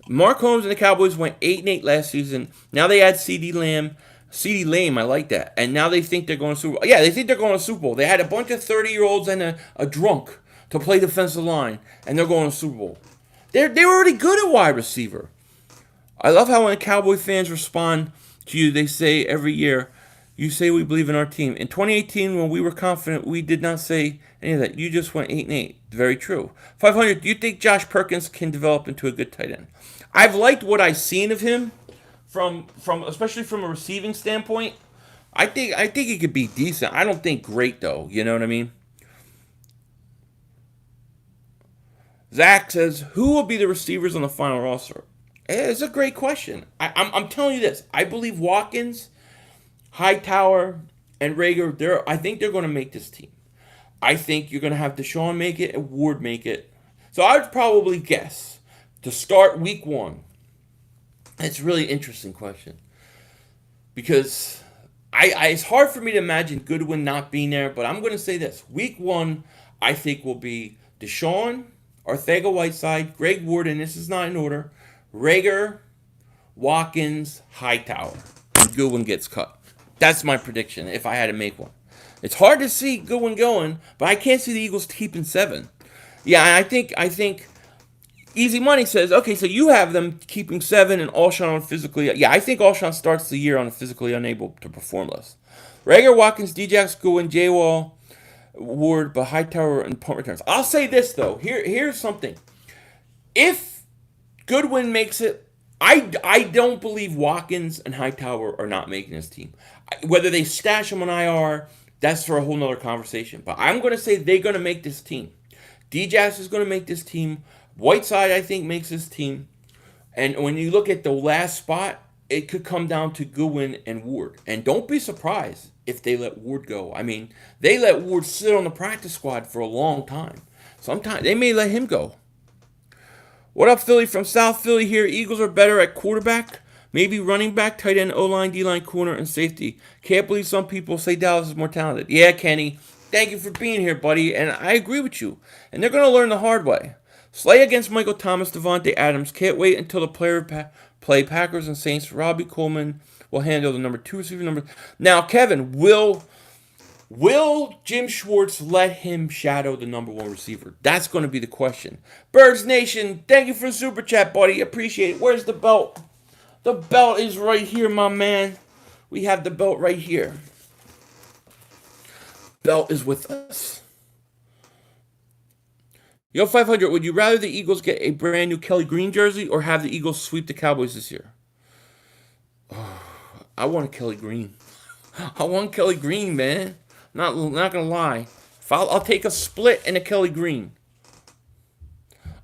Mark Holmes and the Cowboys went 8-8 last season. Now they add CeeDee Lamb, I like that. And now they think they're going to Super Bowl. Yeah, they think they're going to Super Bowl. They had a bunch of 30-year-olds and a drunk to play defensive line, and they're going to Super Bowl. They were already good at wide receiver. I love how when Cowboy fans respond to you, they say every year, you say we believe in our team. In 2018, when we were confident, we did not say any of that. You just went 8-8. Very true. 500, do you think Josh Perkins can develop into a good tight end? I've liked what I've seen of him from especially from a receiving standpoint. I think he could be decent. I don't think great, though. You know what I mean? Zach says, who will be the receivers on the final roster? It's a great question. I'm telling you this. I believe Watkins, Hightower, and Rager, I think they're going to make this team. I think you're going to have Deshaun make it and Ward make it. So I would probably guess to start week 1. It's a really interesting question. Because it's hard for me to imagine Goodwin not being there, but I'm going to say this. Week 1, I think will be Deshaun, Arcega-Whiteside, Greg Ward, and this is not in order, Rager, Watkins, Hightower, and Goodwin gets cut. That's my prediction if I had to make one. It's hard to see Goodwin going, but I can't see the Eagles keeping 7. Yeah, I think Easy Money says, okay, so you have them keeping 7 and Alshon on physically. Yeah, I think Alshon starts the year on a physically unable to perform list. Rager, Watkins, Djax, Goodwin, J-Wall, Ward, but Hightower and punt returns. I'll say this, though. Here's something. If Goodwin makes it, I don't believe Watkins and Hightower are not making this team. Whether they stash them on IR, that's for a whole nother conversation. But I'm going to say they're going to make this team. Djax is going to make this team. Whiteside, I think, makes this team. And when you look at the last spot, it could come down to Goodwin and Ward. And don't be surprised if they let Ward go. I mean, they let Ward sit on the practice squad for a long time. Sometimes they may let him go. What up, Philly? From South Philly here. Eagles are better at quarterback, maybe running back, tight end, O-line, D-line, corner, and safety. Can't believe some people say Dallas is more talented. Yeah, Kenny. Thank you for being here, buddy. And I agree with you. And they're going to learn the hard way. Slay against Michael Thomas, Devontae Adams. Can't wait until the player play Packers and Saints. Robbie Coleman will handle the number 2 receiver number. Now, Kevin, will Jim Schwartz let him shadow the number 1 receiver? That's going to be the question. Birds Nation, thank you for the super chat, buddy. Appreciate it. Where's the belt? The belt is right here, my man. We have the belt right here. Belt is with us. Yo, 500, would you rather the Eagles get a brand new Kelly Green jersey or have the Eagles sweep the Cowboys this year? Oh, I want a Kelly Green. I want Kelly Green, man. Not gonna lie. I'll take a split and a Kelly Green.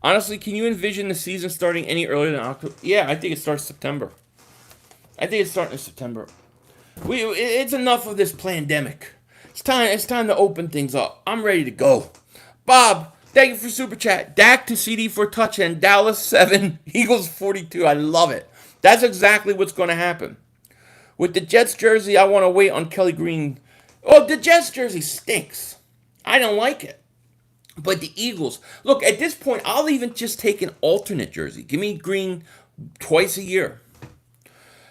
Honestly, can you envision the season starting any earlier than October? Yeah, I think it starts September. I think it's starting in September. It's enough of this pandemic. It's time to open things up. I'm ready to go. Bob, thank you for super chat. Dak to CD for touchdown. Dallas 7, Eagles 42. I love it. That's exactly what's going to happen. With the Jets jersey, I want to wait on Kelly Green. Oh, the Jets jersey stinks. I don't like it. But the Eagles, look, at this point, I'll even just take an alternate jersey. Give me Green twice a year.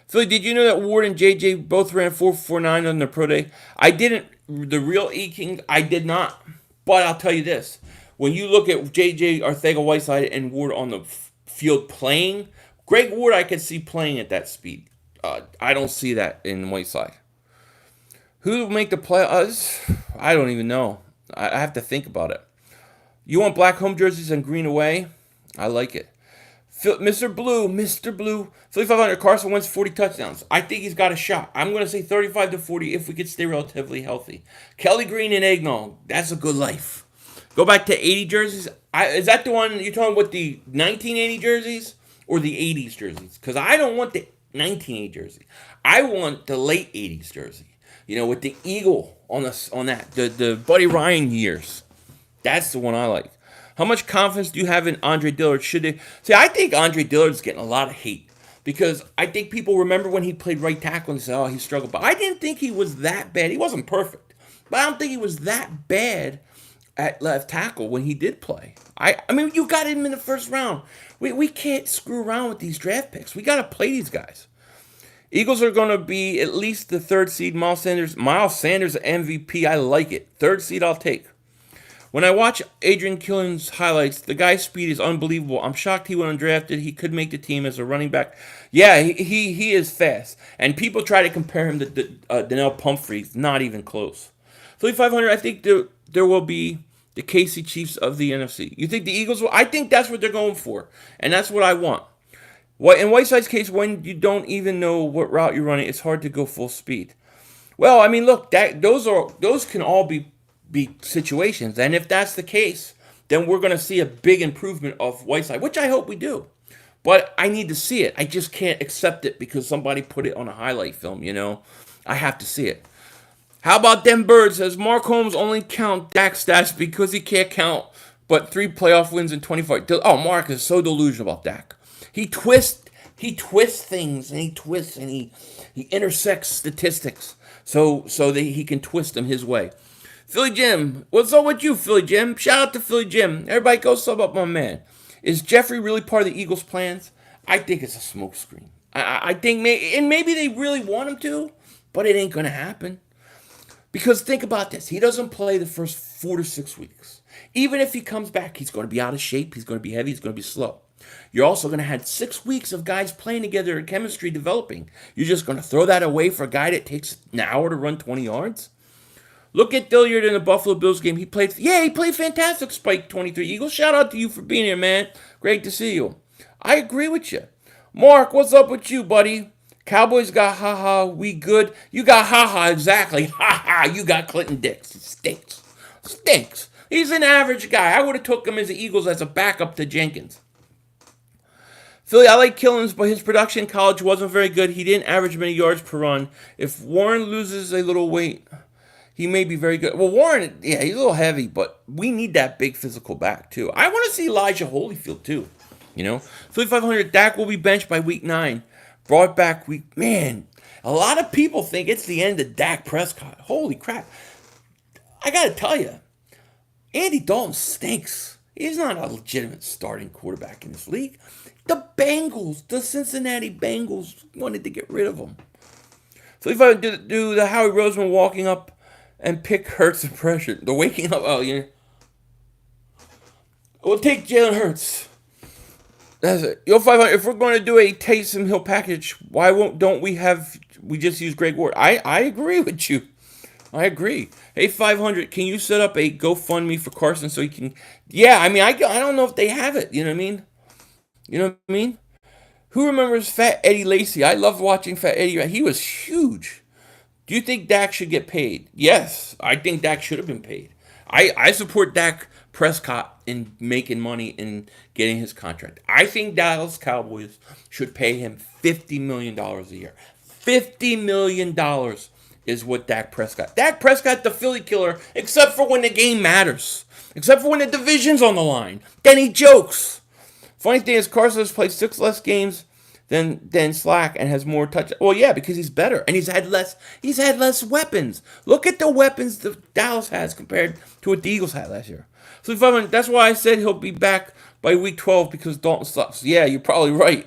Philly, did you know that Ward and JJ both ran 4.49 on their pro day? I didn't. The real E-King, I did not. But I'll tell you this. When you look at JJ Arcega-Whiteside and Ward on the field playing, Greg Ward I can see playing at that speed. I don't see that in Whiteside. Who will make the playoffs? I don't even know. I have to think about it. You want black home jerseys and green away? I like it. Mr. Blue, 3,500. Carson Wentz 40 touchdowns. I think he's got a shot. I'm going to say 35 to 40 if we could stay relatively healthy. Kelly Green and eggnog. That's a good life. Go back to 80 jerseys. Is that the one you're talking about, the 1980 jerseys or the 80s jerseys? Because I don't want the 1980 jersey. I want the late 80s jersey. You know, with the eagle on that. The Buddy Ryan years. That's the one I like. How much confidence do you have in Andre Dillard? I think Andre Dillard's getting a lot of hate. Because I think people remember when he played right tackle and said, oh, he struggled. But I didn't think he was that bad. He wasn't perfect. But I don't think he was that bad at left tackle when he did play. I mean, you got him in the first round. We can't screw around with these draft picks. We got to play these guys. Eagles are going to be at least the 3rd seed. Miles Sanders MVP. I like it. 3rd seed I'll take. When I watch Adrian Killen's highlights, the guy's speed is unbelievable. I'm shocked he went undrafted. He could make the team as a running back. Yeah, he is fast. And people try to compare him to Donnell Pumphrey. Not even close. 3,500, I think there will be the KC Chiefs of the NFC. You think the Eagles will? I think that's what they're going for. And that's what I want. In Whiteside's case, when you don't even know what route you're running, it's hard to go full speed. Well, I mean, look, those can all be situations. And if that's the case, then we're going to see a big improvement of Whiteside, which I hope we do. But I need to see it. I just can't accept it because somebody put it on a highlight film, you know. I have to see it. How about them birds? Says Mark Holmes only count Dak's stats because he can't count but 3 playoff wins in 25. Oh, Mark is so delusional about Dak. He twists things, and he twists, and he intersects statistics so that he can twist them his way. Philly Jim, what's up with you, Philly Jim? Shout out to Philly Jim. Everybody go sub up my man. Is Jeffery really part of the Eagles' plans? I think it's a smokescreen. I think maybe they really want him to, but it ain't going to happen. Because think about this. He doesn't play the first 4 to 6 weeks. Even if he comes back, he's going to be out of shape. He's going to be heavy. He's going to be slow. You're also going to have 6 weeks of guys playing together and chemistry developing. You're just going to throw that away for a guy that takes an hour to run 20 yards? Look at Dillard in the Buffalo Bills game. He played fantastic, Spike 23 Eagles. Shout out to you for being here, man. Great to see you. I agree with you. Mark, what's up with you, buddy? Cowboys got ha-ha, we good. You got ha-ha, exactly. Ha-ha, you got Clinton Dix. It stinks. Stinks. He's an average guy. I would have took him as the Eagles as a backup to Jenkins. Philly, I like Killings, but his production in college wasn't very good. He didn't average many yards per run. If Warren loses a little weight, he may be very good. Well, Warren, yeah, he's a little heavy, but we need that big physical back, too. I want to see Elijah Holyfield, too. Philly 500, Dak will be benched by week 9. Brought back man, a lot of people think it's the end of Dak Prescott. Holy crap. I got to tell you, Andy Dalton stinks. He's not a legitimate starting quarterback in this league. The Cincinnati Bengals wanted to get rid of him. So if I do the Howie Roseman walking up and pick Hurts and pressure, the waking up, we'll take Jalen Hurts. That's it. 500. If we're going to do a Taysom Hill package, why don't we just use Greg Ward? I agree with you. I agree. Hey, 500, can you set up a GoFundMe for Carson so he can... Yeah, I don't know if they have it. You know what I mean? Who remembers Fat Eddie Lacy? I loved watching Fat Eddie. He was huge. Do you think Dak should get paid? Yes, I think Dak should have been paid. I support Dak Prescott in making money and getting his contract. I think Dallas Cowboys should pay him $50 million a year. $50 million is what Dak Prescott. Dak Prescott, the Philly killer, except for when the game matters. Except for when the division's on the line. Then he jokes. Funny thing is, Carson has played 6 less games than Slack and has more touch. Well, yeah, because he's better and he's had less weapons. Look at the weapons that Dallas has compared to what the Eagles had last year. So that's why I said he'll be back by week 12 because Dalton sucks. Yeah, you're probably right.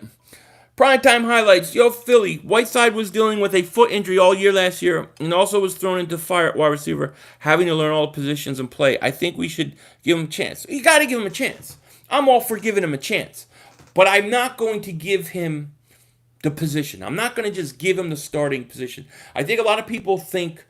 Primetime highlights. Philly. Whiteside was dealing with a foot injury all year last year and also was thrown into fire at wide receiver, having to learn all the positions and play. I think we should give him a chance. You got to give him a chance. I'm all for giving him a chance. But I'm not going to give him the position. I'm not going to just give him the starting position. I think a lot of people think,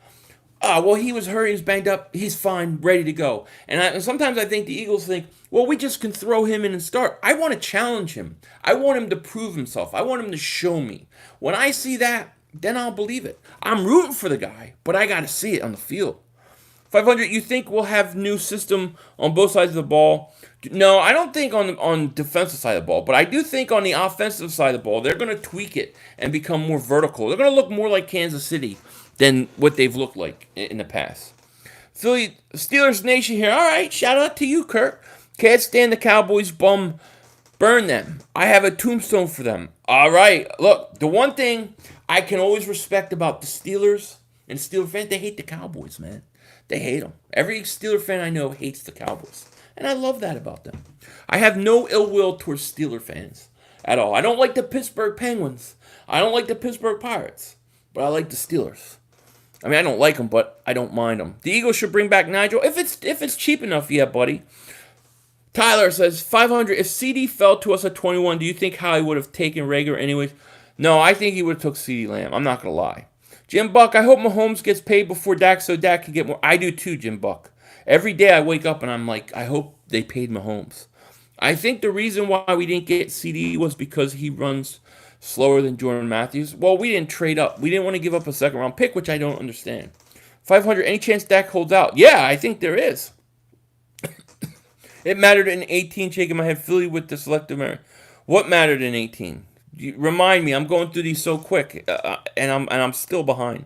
he was hurt, he was banged up, he's fine, ready to go. And sometimes I think the Eagles think, we just can throw him in and start. I want to challenge him. I want him to prove himself. I want him to show me. When I see that, then I'll believe it. I'm rooting for the guy, but I got to see it on the field. 500, you think we'll have new system on both sides of the ball? No, I don't think on defensive side of the ball, but I do think on the offensive side of the ball, they're going to tweak it and become more vertical. They're going to look more like Kansas City than what they've looked like in the past. Philly Steelers Nation here. All right, shout out to you, Kurt. Can't stand the Cowboys bum. Burn them. I have a tombstone for them. All right, look, the one thing I can always respect about the Steelers and Steeler fans, they hate the Cowboys, man. They hate them. Every Steeler fan I know hates the Cowboys. And I love that about them. I have no ill will towards Steeler fans at all. I don't like the Pittsburgh Penguins. I don't like the Pittsburgh Pirates. But I like the Steelers. I don't like them, but I don't mind them. The Eagles should bring back Nigel. If it's cheap enough, yeah, buddy. Tyler says, 500, if CD fell to us at 21, do you think Howie would have taken Rager anyways? No, I think he would have took CD Lamb. I'm not going to lie. Jim Buck, I hope Mahomes gets paid before Dak so Dak can get more. I do too, Jim Buck. Every day I wake up and I'm like, I hope they paid Mahomes. I think the reason why we didn't get CD was because he runs slower than Jordan Matthews. Well, we didn't trade up. We didn't want to give up a second-round pick, which I don't understand. 500, any chance Dak holds out? Yeah, I think there is. It mattered in 18, shaking my head. Philly with the selective merit. What mattered in 18? Remind me. I'm going through these so quick, and I'm still behind.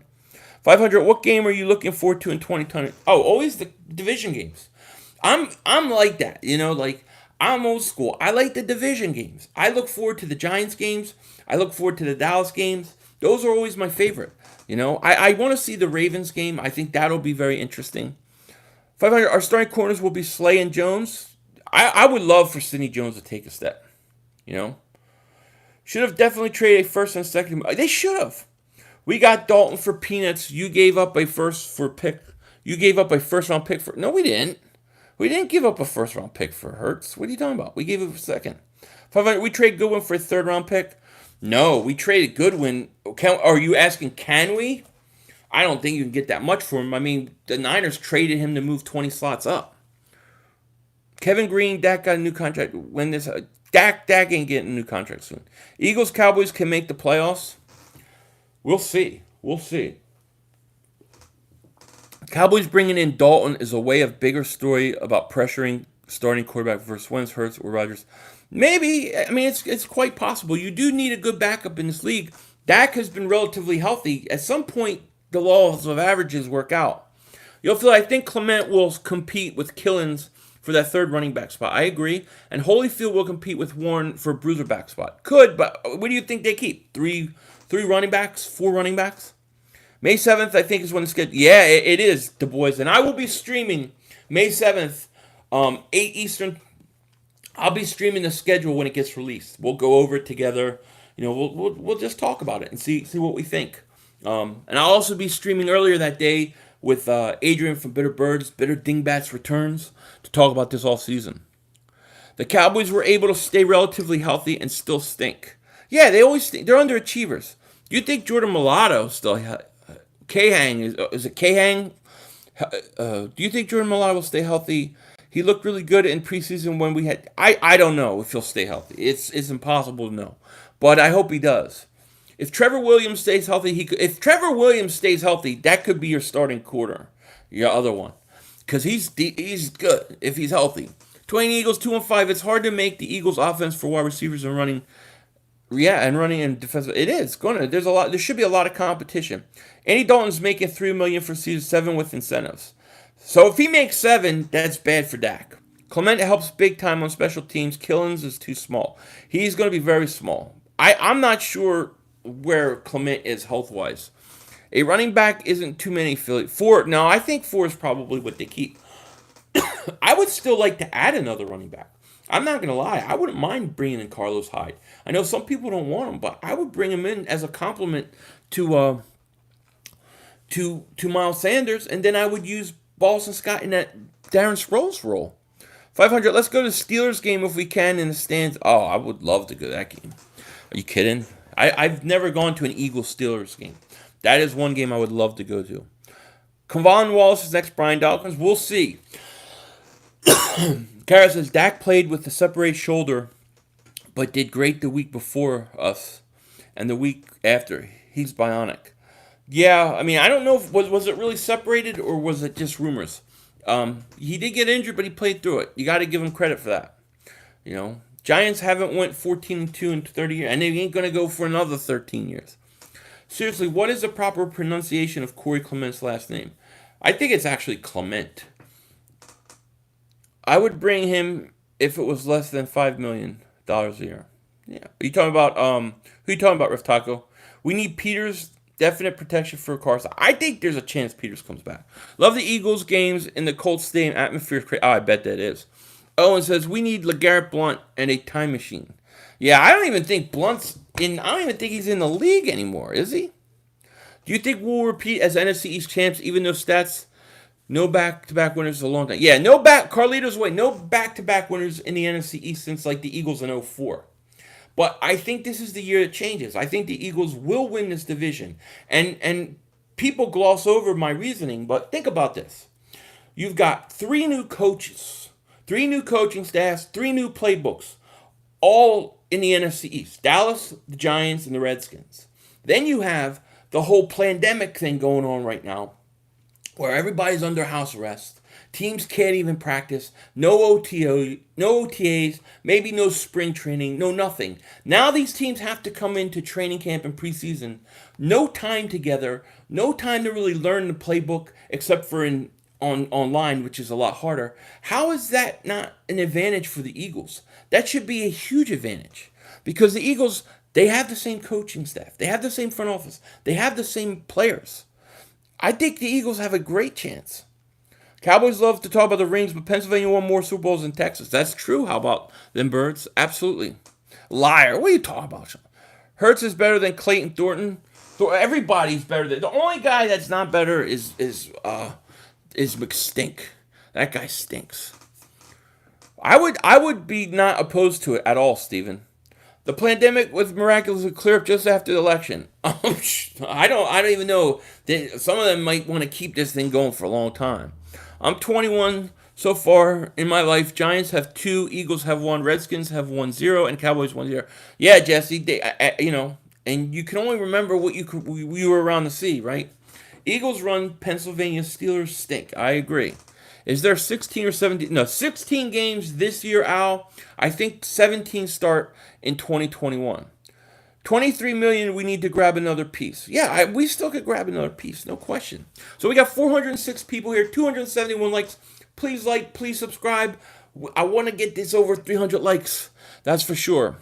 500. What game are you looking forward to in 2020? Oh, always the division games. I'm like that. I'm old school. I like the division games. I look forward to the Giants games. I look forward to the Dallas games. Those are always my favorite. I want to see the Ravens game. I think that'll be very interesting. 500. Our starting corners will be Slay and Jones. I would love for Sidney Jones to take a step. Should have definitely traded a first and second. They should have. We got Dalton for peanuts. You gave up a first round pick for. No, we didn't. We didn't give up a first round pick for Hurts. What are you talking about? We gave up a second. 500. We traded Goodwin for a third round pick. No, we traded Goodwin. Are you asking? Can we? I don't think you can get that much for him. The Niners traded him to move 20 slots up. Kevin Green, Dak got a new contract. When this Dak ain't getting a new contract soon. Eagles, Cowboys can make the playoffs. We'll see. Cowboys bringing in Dalton is a way of bigger story about pressuring starting quarterback versus Wentz, Hurts, or Rodgers. Maybe. I mean, it's quite possible. You do need a good backup in this league. Dak has been relatively healthy. At some point, the laws of averages work out. I think Clement will compete with Killins for that third running back spot. I agree. And Holyfield will compete with Warren for a bruiser back spot. Could, but what do you think they keep? Three running backs? 4 running backs? May 7th, I think, is when it's good. Yeah, it is, the boys. And I will be streaming May 7th, 8 Eastern. I'll be streaming the schedule when it gets released. We'll go over it together. We'll just talk about it and see what we think. And I'll also be streaming earlier that day with Adrian from Bitter Birds, Bitter Dingbats Returns, to talk about this all season. The Cowboys were able to stay relatively healthy and still stink. Yeah, they always stink. They're underachievers. Do you think Jordan Mulatto still... Kahang, is it Kahang? Do you think Jordan Mulatto will stay healthy? He looked really good in preseason when we had... I don't know if he'll stay healthy. It's impossible to know. But I hope he does. If Trevor Williams stays healthy, that could be your starting quarter, your other one, because he's good if he's healthy. 20 Eagles 2-5. It's hard to make the Eagles offense for wide receivers and running. Yeah, and running and defensive. It is gonna. There's a lot. There should be a lot of competition. Andy Dalton's making $3 million for season 7 with incentives. So if he makes 7, that's bad for Dak. Clement helps big time on special teams. Killins is too small. He's going to be very small. I'm not sure where Clement is health-wise. A running back isn't too many. 4. No, I think 4 is probably what they keep. I would still like to add another running back. I'm not going to lie. I wouldn't mind bringing in Carlos Hyde. I know some people don't want him, but I would bring him in as a compliment to Miles Sanders, and then I would use Boston Scott in that Darren Sproles role. 500. Let's go to the Steelers game if we can in the stands. Oh, I would love to go to that game. Are you kidding? I've never gone to an Eagles-Steelers game. That is one game I would love to go to. Kevon Wallace is next. Brian Dawkins. We'll see. Kara says, Dak played with the separated shoulder, but did great the week before us and the week after. He's bionic. Yeah, I mean, I don't know if was it really separated or was it just rumors. He did get injured, but he played through it. You got to give him credit for that. Giants haven't went 14-2 in 30 years, and they ain't going to go for another 13 years. Seriously, what is the proper pronunciation of Corey Clement's last name? I think it's actually Clement. I would bring him if it was less than $5 million a year. Yeah. Are you talking about who are you talking about, Riff Taco? We need Peters, definite protection for Carson. I think there's a chance Peters comes back. Love the Eagles games in the Colts Stadium atmosphere. Oh, I bet that is. Owen says we need LeGarrette Blount and a time machine. Yeah, I don't even think Blunt's in. I don't even think he's in the league anymore. Is he? Do you think we'll repeat as NFC East champs, even though stats? No back-to-back winners is a long time. Yeah, Carlito's way. No back-to-back winners in the NFC East since like the Eagles in 2004. But I think this is the year it changes. I think the Eagles will win this division. And people gloss over my reasoning, but think about this. You've got 3 new coaches, 3 new coaching staffs, 3 new playbooks, all in the NFC East. Dallas, the Giants, and the Redskins. Then you have the whole pandemic thing going on right now, where everybody's under house arrest. Teams can't even practice. No OTAs, maybe no spring training, no nothing. Now these teams have to come into training camp and preseason. No time together. No time to really learn the playbook except for online, which is a lot harder. How is that not an advantage for the Eagles? That should be a huge advantage. Because the Eagles, they have the same coaching staff. They have the same front office. They have the same players. I think the Eagles have a great chance. Cowboys love to talk about the rings, but Pennsylvania won more Super Bowls than Texas. That's true. How about them Birds? Absolutely. Liar. What are you talking about, Sean? Hurts is better than Clayton Thornton. Everybody's better than... The only guy that's not better is McStink. That guy stinks. I would be not opposed to it at all, Steven. The pandemic was miraculously clear up just after the election. I don't even know. Some of them might want to keep this thing going for a long time. I'm 21 so far in my life. Giants have 2, Eagles have 1, Redskins have 1-0, and Cowboys 1-0. Yeah, Jesse, and you can only remember what you were around to see, right? Eagles run, Pennsylvania Steelers stink. I agree. Is there 16 or 17? No, 16 games this year, Al. I think 17 start in 2021. 23 million, we need to grab another piece. Yeah, we still could grab another piece, no question. So we got 406 people here, 271 likes. Please like, please subscribe. I want to get this over 300 likes. That's for sure.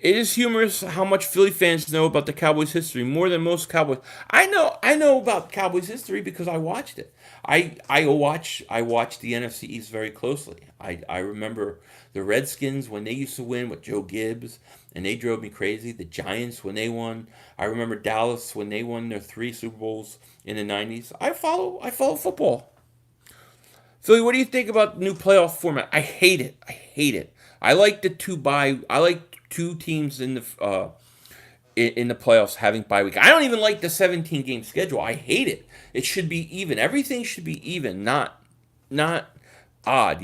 It is humorous how much Philly fans know about the Cowboys' history, more than most Cowboys. I know about Cowboys' history because I watched it. I watch the NFC East very closely. I remember the Redskins when they used to win with Joe Gibbs, and they drove me crazy. The Giants when they won. I remember Dallas when they won their 3 Super Bowls in the 90s. I follow football. Philly, what do you think about the new playoff format? I hate it. I like the two teams in the playoffs having bye week. I don't even like the 17 game schedule. I hate it. It should be even. Everything should be even, not odd.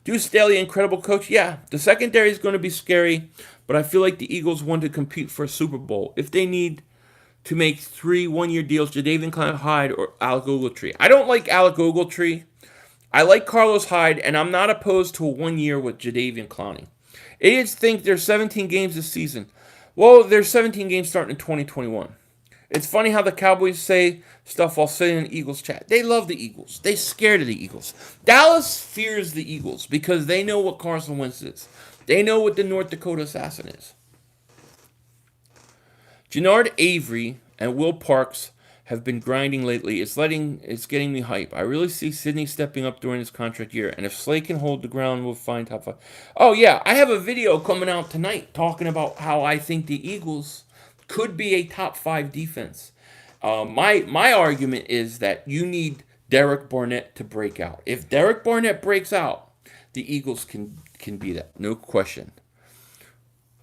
Deuce Staley, incredible coach. Yeah, the secondary is going to be scary, but I feel like the Eagles want to compete for a Super Bowl. If they need to make 3 one-year deals, Jadeveon Hyde or Alec Ogletree. I don't like Alec Ogletree. I like Carlos Hyde, and I'm not opposed to a 1 year with Jadeveon Clowney. Idiots think there's 17 games this season. Well, there's 17 games starting in 2021. It's funny how the Cowboys say stuff while sitting in the Eagles chat. They love the Eagles. They're scared of the Eagles. Dallas fears the Eagles because they know what Carson Wentz is. They know what the North Dakota Assassin is. Jannard Avery and Will Parks have been grinding lately. It's getting me hype. I really see Sidney stepping up during his contract year, and if Slay can hold the ground, we'll find top 5. Oh yeah, I have a video coming out tonight talking about how I think the Eagles could be a top 5 defense. My argument is that you need Derek Barnett to break out. If Derek Barnett breaks out, the Eagles can be that, no question.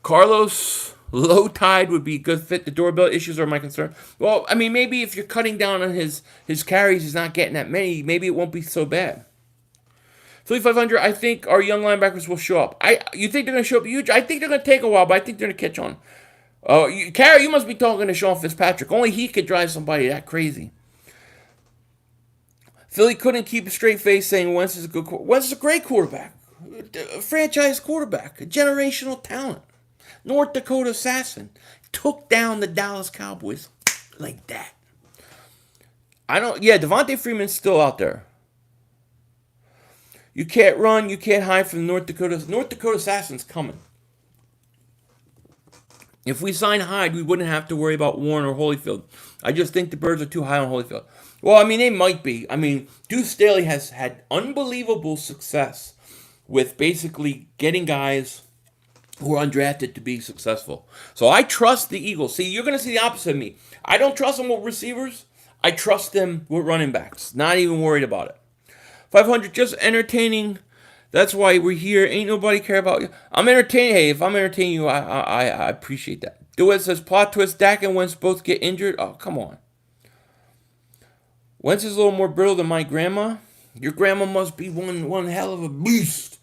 Carlos Low Tide would be a good fit. The doorbell issues are my concern. Well, I mean, maybe if you're cutting down on his carries, he's not getting that many. Maybe it won't be so bad. Philly 500, I think our young linebackers will show up. You think they're going to show up huge? I think they're going to take a while, but I think they're going to catch on. Carrie, you must be talking to Sean Fitzpatrick. Only he could drive somebody that crazy. Philly couldn't keep a straight face saying Wentz is a good quarterback. Wentz is a great quarterback. A franchise quarterback. A generational talent. North Dakota Assassin. Took down the Dallas Cowboys like that. Devontae Freeman's still out there. You can't run, you can't hide from North Dakota. North Dakota Assassin's coming. If we sign Hyde, we wouldn't have to worry about Warren or Holyfield. I just think the birds are too high on Holyfield. Well, I mean, they might be. I mean, Deuce Staley has had unbelievable success with basically getting guys who are undrafted to be successful. So I trust the Eagles. See, you're going to see the opposite of me. I don't trust them with receivers. I trust them with running backs. Not even worried about it. 500, just entertaining. That's why we're here. Ain't nobody care about you. I'm entertaining. Hey, if I'm entertaining you, I appreciate that. DeWitt says, plot twist, Dak and Wentz both get injured. Oh, come on. Wentz is a little more brittle than my grandma. Your grandma must be one hell of a beast.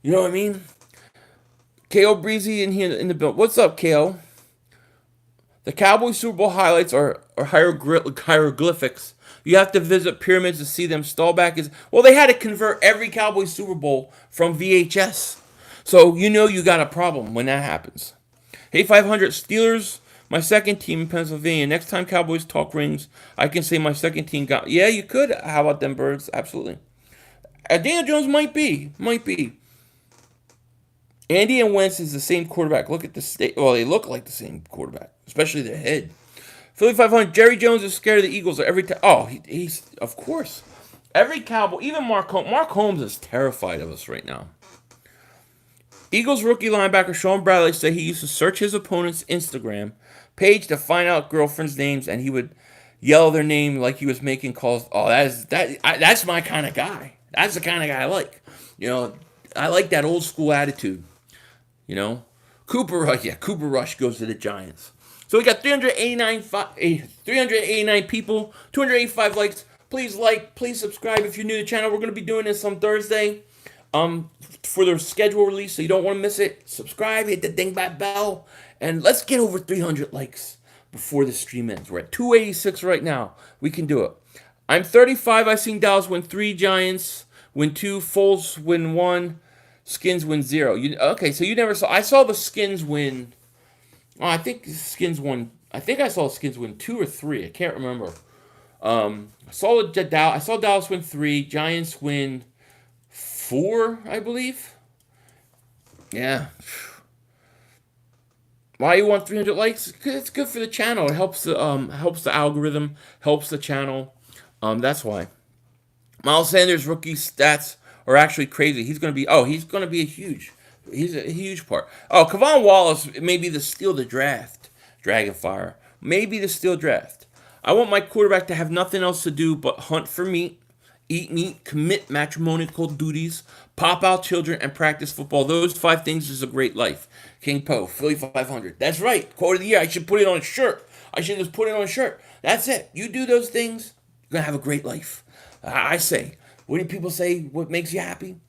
You know what I mean? KO Breezy in here in the build. What's up, KO? The Cowboys Super Bowl highlights are hieroglyphics. You have to visit pyramids to see them. Stallback is... Well, they had to convert every Cowboys Super Bowl from VHS. So you got a problem when that happens. Hey, 500 Steelers, my second team in Pennsylvania. Next time Cowboys talk rings, I can say my second team got... Yeah, you could. How about them birds? Absolutely. Daniel Jones might be. Andy and Wentz is the same quarterback. Look at the state. Well, they look like the same quarterback, especially the head. Philly 500. Jerry Jones is scared of the Eagles every time. Oh, he's of course. Every Cowboy, even Mark Holmes. Mark Holmes is terrified of us right now. Eagles rookie linebacker Sean Bradley said he used to search his opponent's Instagram page to find out girlfriends' names, and he would yell their name like he was making calls. Oh, that's my kind of guy. That's the kind of guy I like. I like that old school attitude. Cooper Rush goes to the Giants. So we got 389 people, 285 likes. Please like, please subscribe if you're new to the channel. We're going to be doing this on Thursday for the schedule release, so you don't want to miss it. Subscribe, hit the dingbat bell, and let's get over 300 likes before the stream ends. We're at 286 right now. We can do it. I'm 35. I seen Dallas win 3, Giants win 2, Foles win 1, Skins win 0. Okay, so you never saw. I saw the Skins win. Oh, I think Skins won. I think I saw Skins win 2 or 3. I can't remember. I saw Dallas win 3, Giants win 4, I believe. Yeah. Why you want 300 likes? It's good for the channel. It helps the algorithm, helps the channel. That's why. Miles Sanders' rookie stats are actually crazy. He's gonna be a huge part. Oh, Kevon Wallace may be the steal of the draft. Dragonfire. Maybe the steal draft. I want my quarterback to have nothing else to do but hunt for meat, eat meat, commit matrimonial duties, pop out children, and practice football. Those 5 things is a great life. King Poe, Philly 500. That's right. Quote of the year. I should put it on a shirt. I should just put it on a shirt. That's it. You do those things, you're going to have a great life. I say, what do people say? What makes you happy?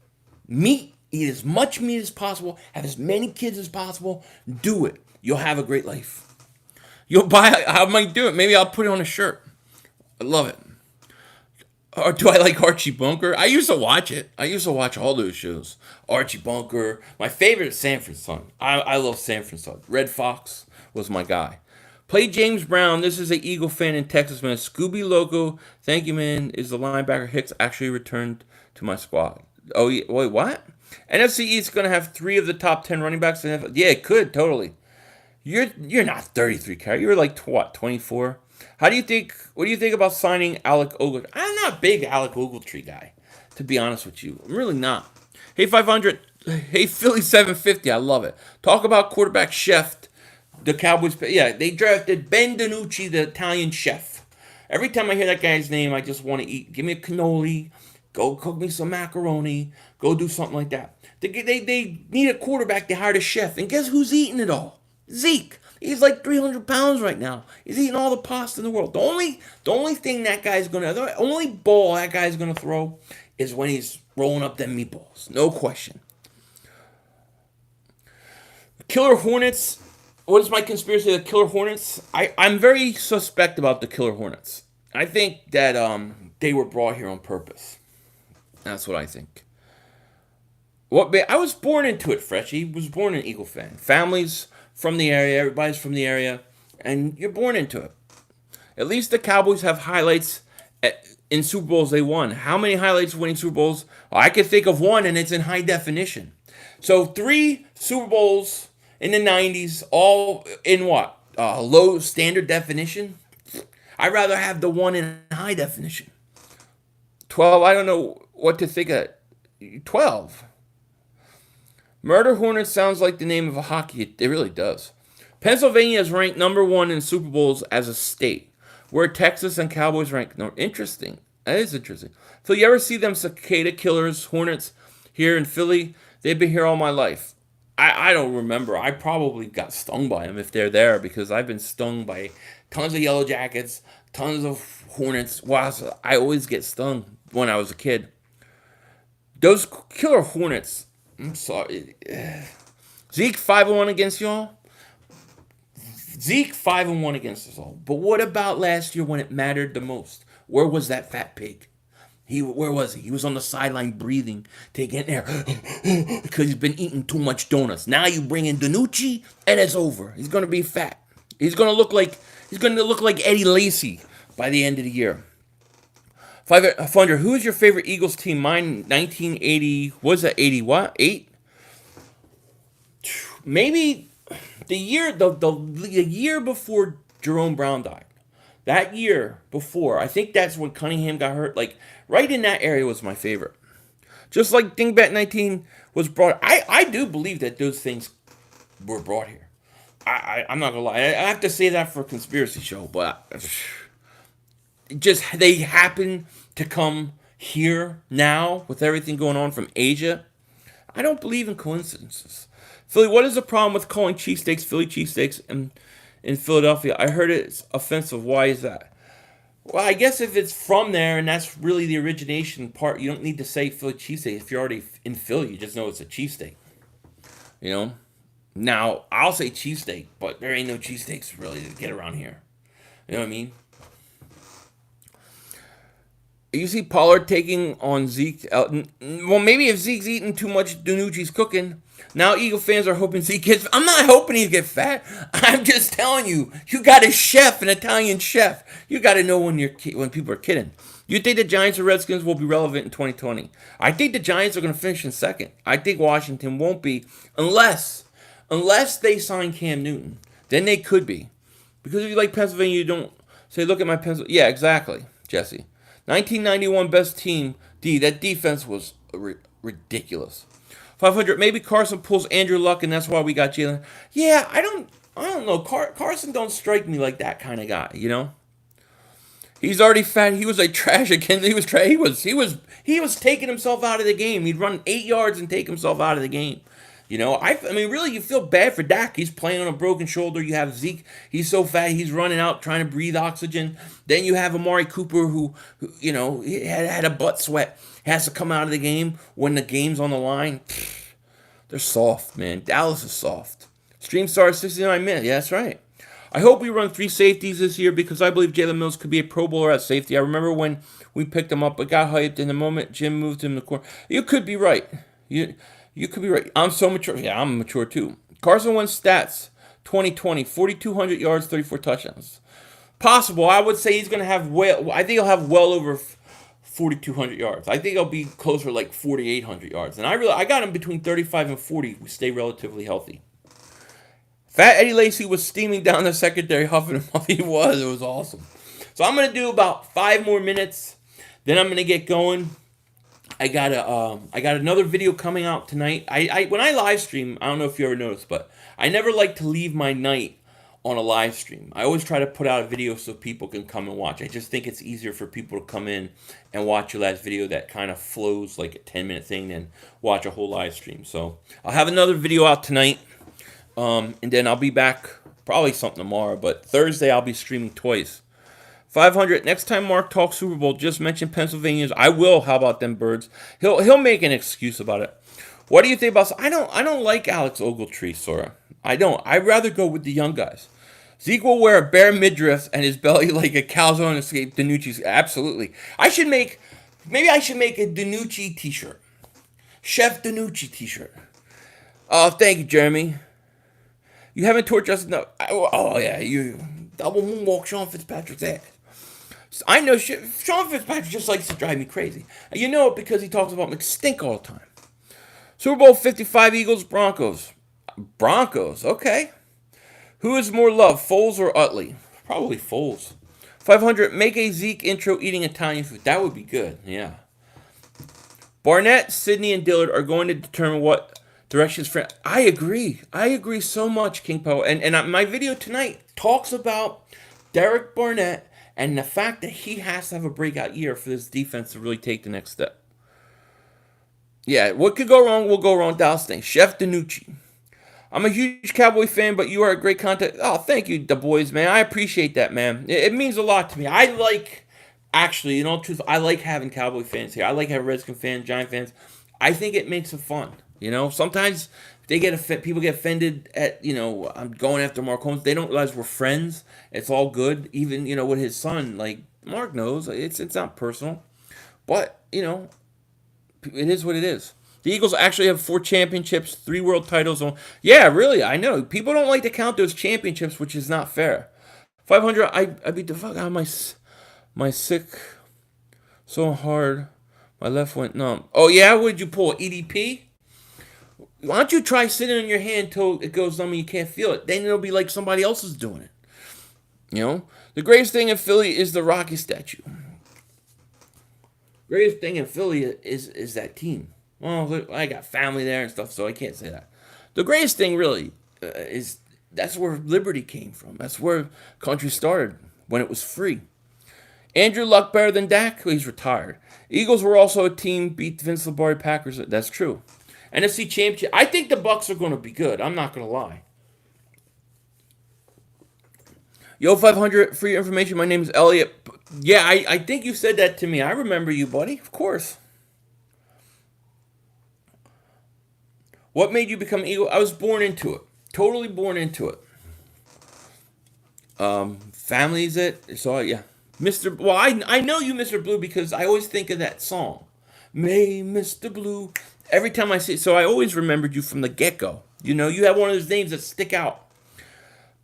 Meat. Eat as much meat as possible. Have as many kids as possible. Do it. You'll have a great life. You'll buy. How am I do it? Maybe I'll put it on a shirt. I love it. Or do I like Archie Bunker? I used to watch it. I used to watch all those shows. Archie Bunker. My favorite is Sanford Son. I love Sanford Son. Red Fox was my guy. Play James Brown. This is an Eagle fan in Texas, man. Scooby Loco. Thank you, man. Is the linebacker Hicks actually returned to my squad? Oh, yeah. Wait, what? NFC East going to have 3 of the top 10 running backs. Yeah, it could, totally. You're not 33, Carey. You're like, what, 24? What do you think about signing Alec Ogletree? I'm not a big Alec Ogletree guy, to be honest with you. I'm really not. Hey, 500. Hey, Philly 750. I love it. Talk about quarterback chef. The Cowboys. Yeah, they drafted Ben DiNucci, the Italian chef. Every time I hear that guy's name, I just want to eat. Give me a cannoli. Go cook me some macaroni. Go do something like that. They need a quarterback. They hired a chef. And guess who's eating it all? Zeke. He's like 300 pounds right now. He's eating all the pasta in the world. The only thing that guy's the only ball that guy's gonna throw is when he's rolling up them meatballs. No question. Killer Hornets. What is my conspiracy of the Killer Hornets? I'm very suspect about the Killer Hornets. I think that they were brought here on purpose. That's what I think. I was born into it, Freshie. Was born an Eagle fan. Families from the area, everybody's from the area, and you're born into it. At least the Cowboys have highlights in Super Bowls they won. How many highlights winning Super Bowls? Well, I could think of one, and it's in high definition. So 3 Super Bowls in the 90s, all in what? Low standard definition? I'd rather have the one in high definition. 12, I don't know what to think of. 12. Murder Hornets sounds like the name of a hockey. It really does. Pennsylvania is ranked number 1 in Super Bowls as a state, where Texas and Cowboys rank. No, interesting. That is interesting. So you ever see them cicada killers, Hornets, here in Philly? They've been here all my life. I don't remember. I probably got stung by them if they're there, because I've been stung by tons of Yellow Jackets, tons of Hornets. Wow, so I always get stung when I was a kid. Those killer Hornets. I'm sorry. Zeke 5-1 against y'all. Zeke 5-1 against us all. But what about last year when it mattered the most? Where was that fat pig? Where was he? He was on the sideline breathing, taking air, because he's been eating too much donuts. Now you bring in DiNucci, and it's over. He's gonna be fat. He's gonna look like Eddie Lacy by the end of the year. 500. Who is your favorite Eagles team? Mine, 1980. What is that? 80 what? 8? Maybe the year before Jerome Brown died. That year before, I think that's when Cunningham got hurt. Like, right in that area was my favorite. Just like Dingbat 19 was brought. I do believe that those things were brought here. I'm not gonna lie. I have to say that for a conspiracy show, but just they happen to come here now with everything going on from Asia. I don't believe in coincidences. Philly, what is the problem with calling cheesesteaks Philly cheesesteaks in Philadelphia? I heard it's offensive. Why is that? Well, I guess if it's from there and that's really the origination part, you don't need to say Philly cheesesteak. If you're already in Philly, you just know it's a cheesesteak. You know? Now, I'll say cheesesteak, but there ain't no cheesesteaks really to get around here. You know what I mean? You see Pollard taking on Zeke. Well, maybe if Zeke's eating too much, DiNucci's cooking. Now Eagle fans are hoping Zeke gets. I'm not hoping he gets fat. I'm just telling you, you got a chef, an Italian chef. You got to know when people are kidding. You think the Giants or Redskins will be relevant in 2020? I think the Giants are going to finish in second. I think Washington won't be unless they sign Cam Newton. Then they could be. Because if you like Pennsylvania, you don't say, look at my Pennsylvania. Yeah, exactly, Jesse. 1991 best team. That defense was ridiculous. 500. Maybe Carson pulls Andrew Luck, and that's why we got Jalen. Yeah, I don't know. Carson don't strike me like that kind of guy. You know. He's already fat. He was like trash again. He was taking himself out of the game. He'd run 8 yards and take himself out of the game. You know, I mean, really, you feel bad for Dak. He's playing on a broken shoulder. You have Zeke. He's so fat. He's running out trying to breathe oxygen. Then you have Amari Cooper, who you know, he had a butt sweat. Has to come out of the game when the game's on the line. They're soft, man. Dallas is soft. Stream starts 69 minutes. Yeah, that's right. I hope we run 3 safeties this year because I believe Jalen Mills could be a Pro Bowler at safety. I remember when we picked him up, but got hyped in the moment Jim moved him to the corner. You could be right. You could be right. I'm so mature. Yeah, I'm mature too. Carson Wentz stats 2020, 4,200 yards, 34 touchdowns. Possible. I would say he's going to have I think he'll have well over 4,200 yards. I think he'll be closer to like 4,800 yards. And I got him between 35 and 40. We stay relatively healthy. Fat Eddie Lacy was steaming down the secondary, huffing him up. He was. It was awesome. So I'm going to do about 5 more minutes. Then I'm going to get going. I got another video coming out tonight. When I live stream, I don't know if you ever noticed, but I never like to leave my night on a live stream. I always try to put out a video so people can come and watch. I just think it's easier for people to come in and watch your last video that kind of flows like a 10-minute thing than watch a whole live stream. So I'll have another video out tonight. And then I'll be back probably something tomorrow, but Thursday I'll be streaming twice. 500. Next time Mark talks Super Bowl, just mention Pennsylvanians. I will. How about them birds? He'll make an excuse about it. What do you think about? I don't like Alex Ogletree, Sora. I don't. I'd rather go with the young guys. Zeke will wear a bare midriff and his belly like a calzone escape DiNucci's. Absolutely. Maybe I should make a DiNucci t-shirt. Chef DiNucci t-shirt. Oh, thank you, Jeremy. You haven't tortured us enough. Oh, yeah, you double moonwalk Sean Fitzpatrick's ass. I know Sean Fitzpatrick just likes to drive me crazy. You know it because he talks about McStink all the time. Super Bowl 55 Eagles, Broncos. Broncos, okay. Who is more loved, Foles or Utley? Probably Foles. 500, make a Zeke intro eating Italian food. That would be good, yeah. Barnett, Sidney, and Dillard are going to determine what directions for. I agree so much, King Poe. And my video tonight talks about Derek Barnett and the fact that he has to have a breakout year for this defense to really take the next step. Yeah, what could go wrong will go wrong. Dallas thing. Chef DiNucci. I'm a huge Cowboy fan, but you are a great content. Oh, thank you, the boys, man. I appreciate that, man. It means a lot to me. I like having Cowboy fans here. I like having Redskin fans, Giant fans. I think it makes it fun. You know, sometimes people get offended at, I'm going after Mark Holmes. They don't realize we're friends. It's all good. Even, with his son, like, Mark knows. It's not personal. But, it is what it is. The Eagles actually have 4 championships, 3 world titles. Yeah, really, I know. People don't like to count those championships, which is not fair. 500, I beat the fuck out of my sick so hard. My left went numb. Oh, yeah? What did you pull? EDP? Why don't you try sitting on your hand until it goes numb and you can't feel it? Then it'll be like somebody else is doing it. The greatest thing in Philly is the Rocky statue. Greatest thing in Philly is that team. Well, I got family there and stuff, so I can't say that. The greatest thing really is that's where liberty came from. That's where country started, when it was free. Andrew Luck better than Dak? He's retired. Eagles were also a team, beat Vince Lombardi Packers. That's true. NFC Championship. I think the Bucs are going to be good. I'm not going to lie. Yo, 500, for your information, my name is Elliot. Yeah, I think you said that to me. I remember you, buddy. Of course. What made you become Eagle? I was born into it. Totally born into it. Family's it. So, yeah. Mr. Well, I know you, Mr. Blue, because I always think of that song. May Mr. Blue. Every time I see it, so I always remembered you from the get-go. You know, you have one of those names that stick out.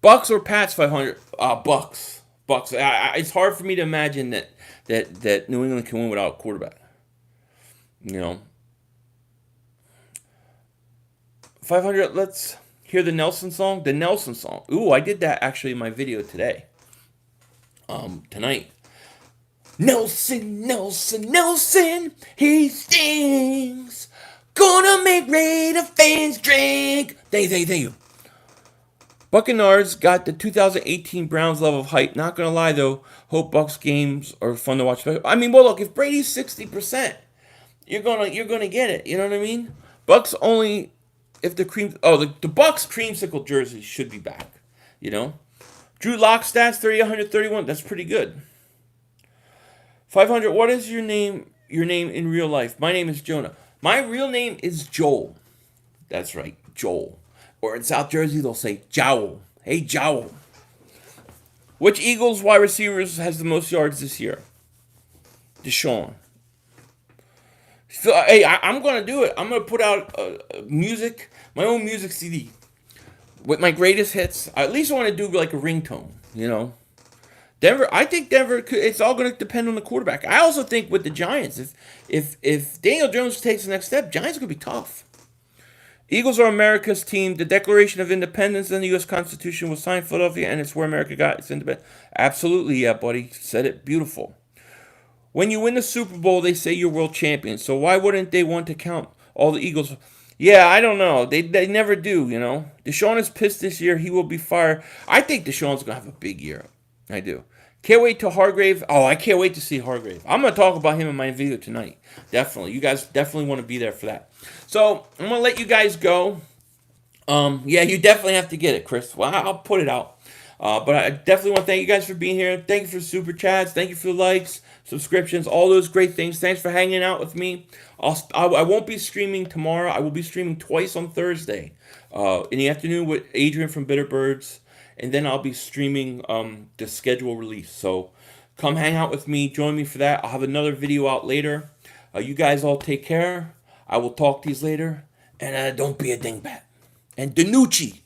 Bucks or Pats 500? Bucks. Bucks. It's hard for me to imagine that New England can win without a quarterback. You know. 500, let's hear the Nelson song. The Nelson song. Ooh, I did that actually in my video today. Tonight. Nelson, Nelson, Nelson, he stings. Gonna make Raider fans drink. Thank you. Buccaneers got the 2018 Browns level of hype. Not gonna lie though, hope Bucks games are fun to watch. I mean, well, look, if Brady's 60%, you're gonna get it. You know what I mean? Bucks only if the Bucks creamsicle jersey should be back. You know, Drew Lock stats 131. That's pretty good. 500. What is your name? Your name in real life? My name is Jonah. My real name is Joel. That's right, Joel. Or in South Jersey, they'll say Jowl. Hey, Jowl. Which Eagles wide receivers has the most yards this year? Deshaun. So, hey, I'm going to do it. I'm going to put out music, my own music CD with my greatest hits. I at least want to do like a ringtone, you know. I think Denver, it's all going to depend on the quarterback. I also think with the Giants, if Daniel Jones takes the next step, Giants are going to be tough. Eagles are America's team. The Declaration of Independence and the U.S. Constitution was signed in Philadelphia, and it's where America got its independence. Absolutely, yeah, buddy. Said it beautiful. When you win the Super Bowl, they say you're world champion. So why wouldn't they want to count all the Eagles? Yeah, I don't know. They never do, you know. Deshaun is pissed this year. He will be fired. I think Deshaun's going to have a big year. I do. Can't wait to Hargrave. Oh, I can't wait to see Hargrave. I'm going to talk about him in my video tonight. Definitely. You guys definitely want to be there for that. So, I'm going to let you guys go. Yeah, you definitely have to get it, Chris. Well, I'll put it out. But I definitely want to thank you guys for being here. Thank you for super chats. Thank you for likes, subscriptions, all those great things. Thanks for hanging out with me. I won't be streaming tomorrow. I will be streaming twice on Thursday in the afternoon with Adrian from Bitter Birds. And then I'll be streaming the schedule release. So come hang out with me. Join me for that. I'll have another video out later. You guys all take care. I will talk to you later. And don't be a dingbat. And Danucci.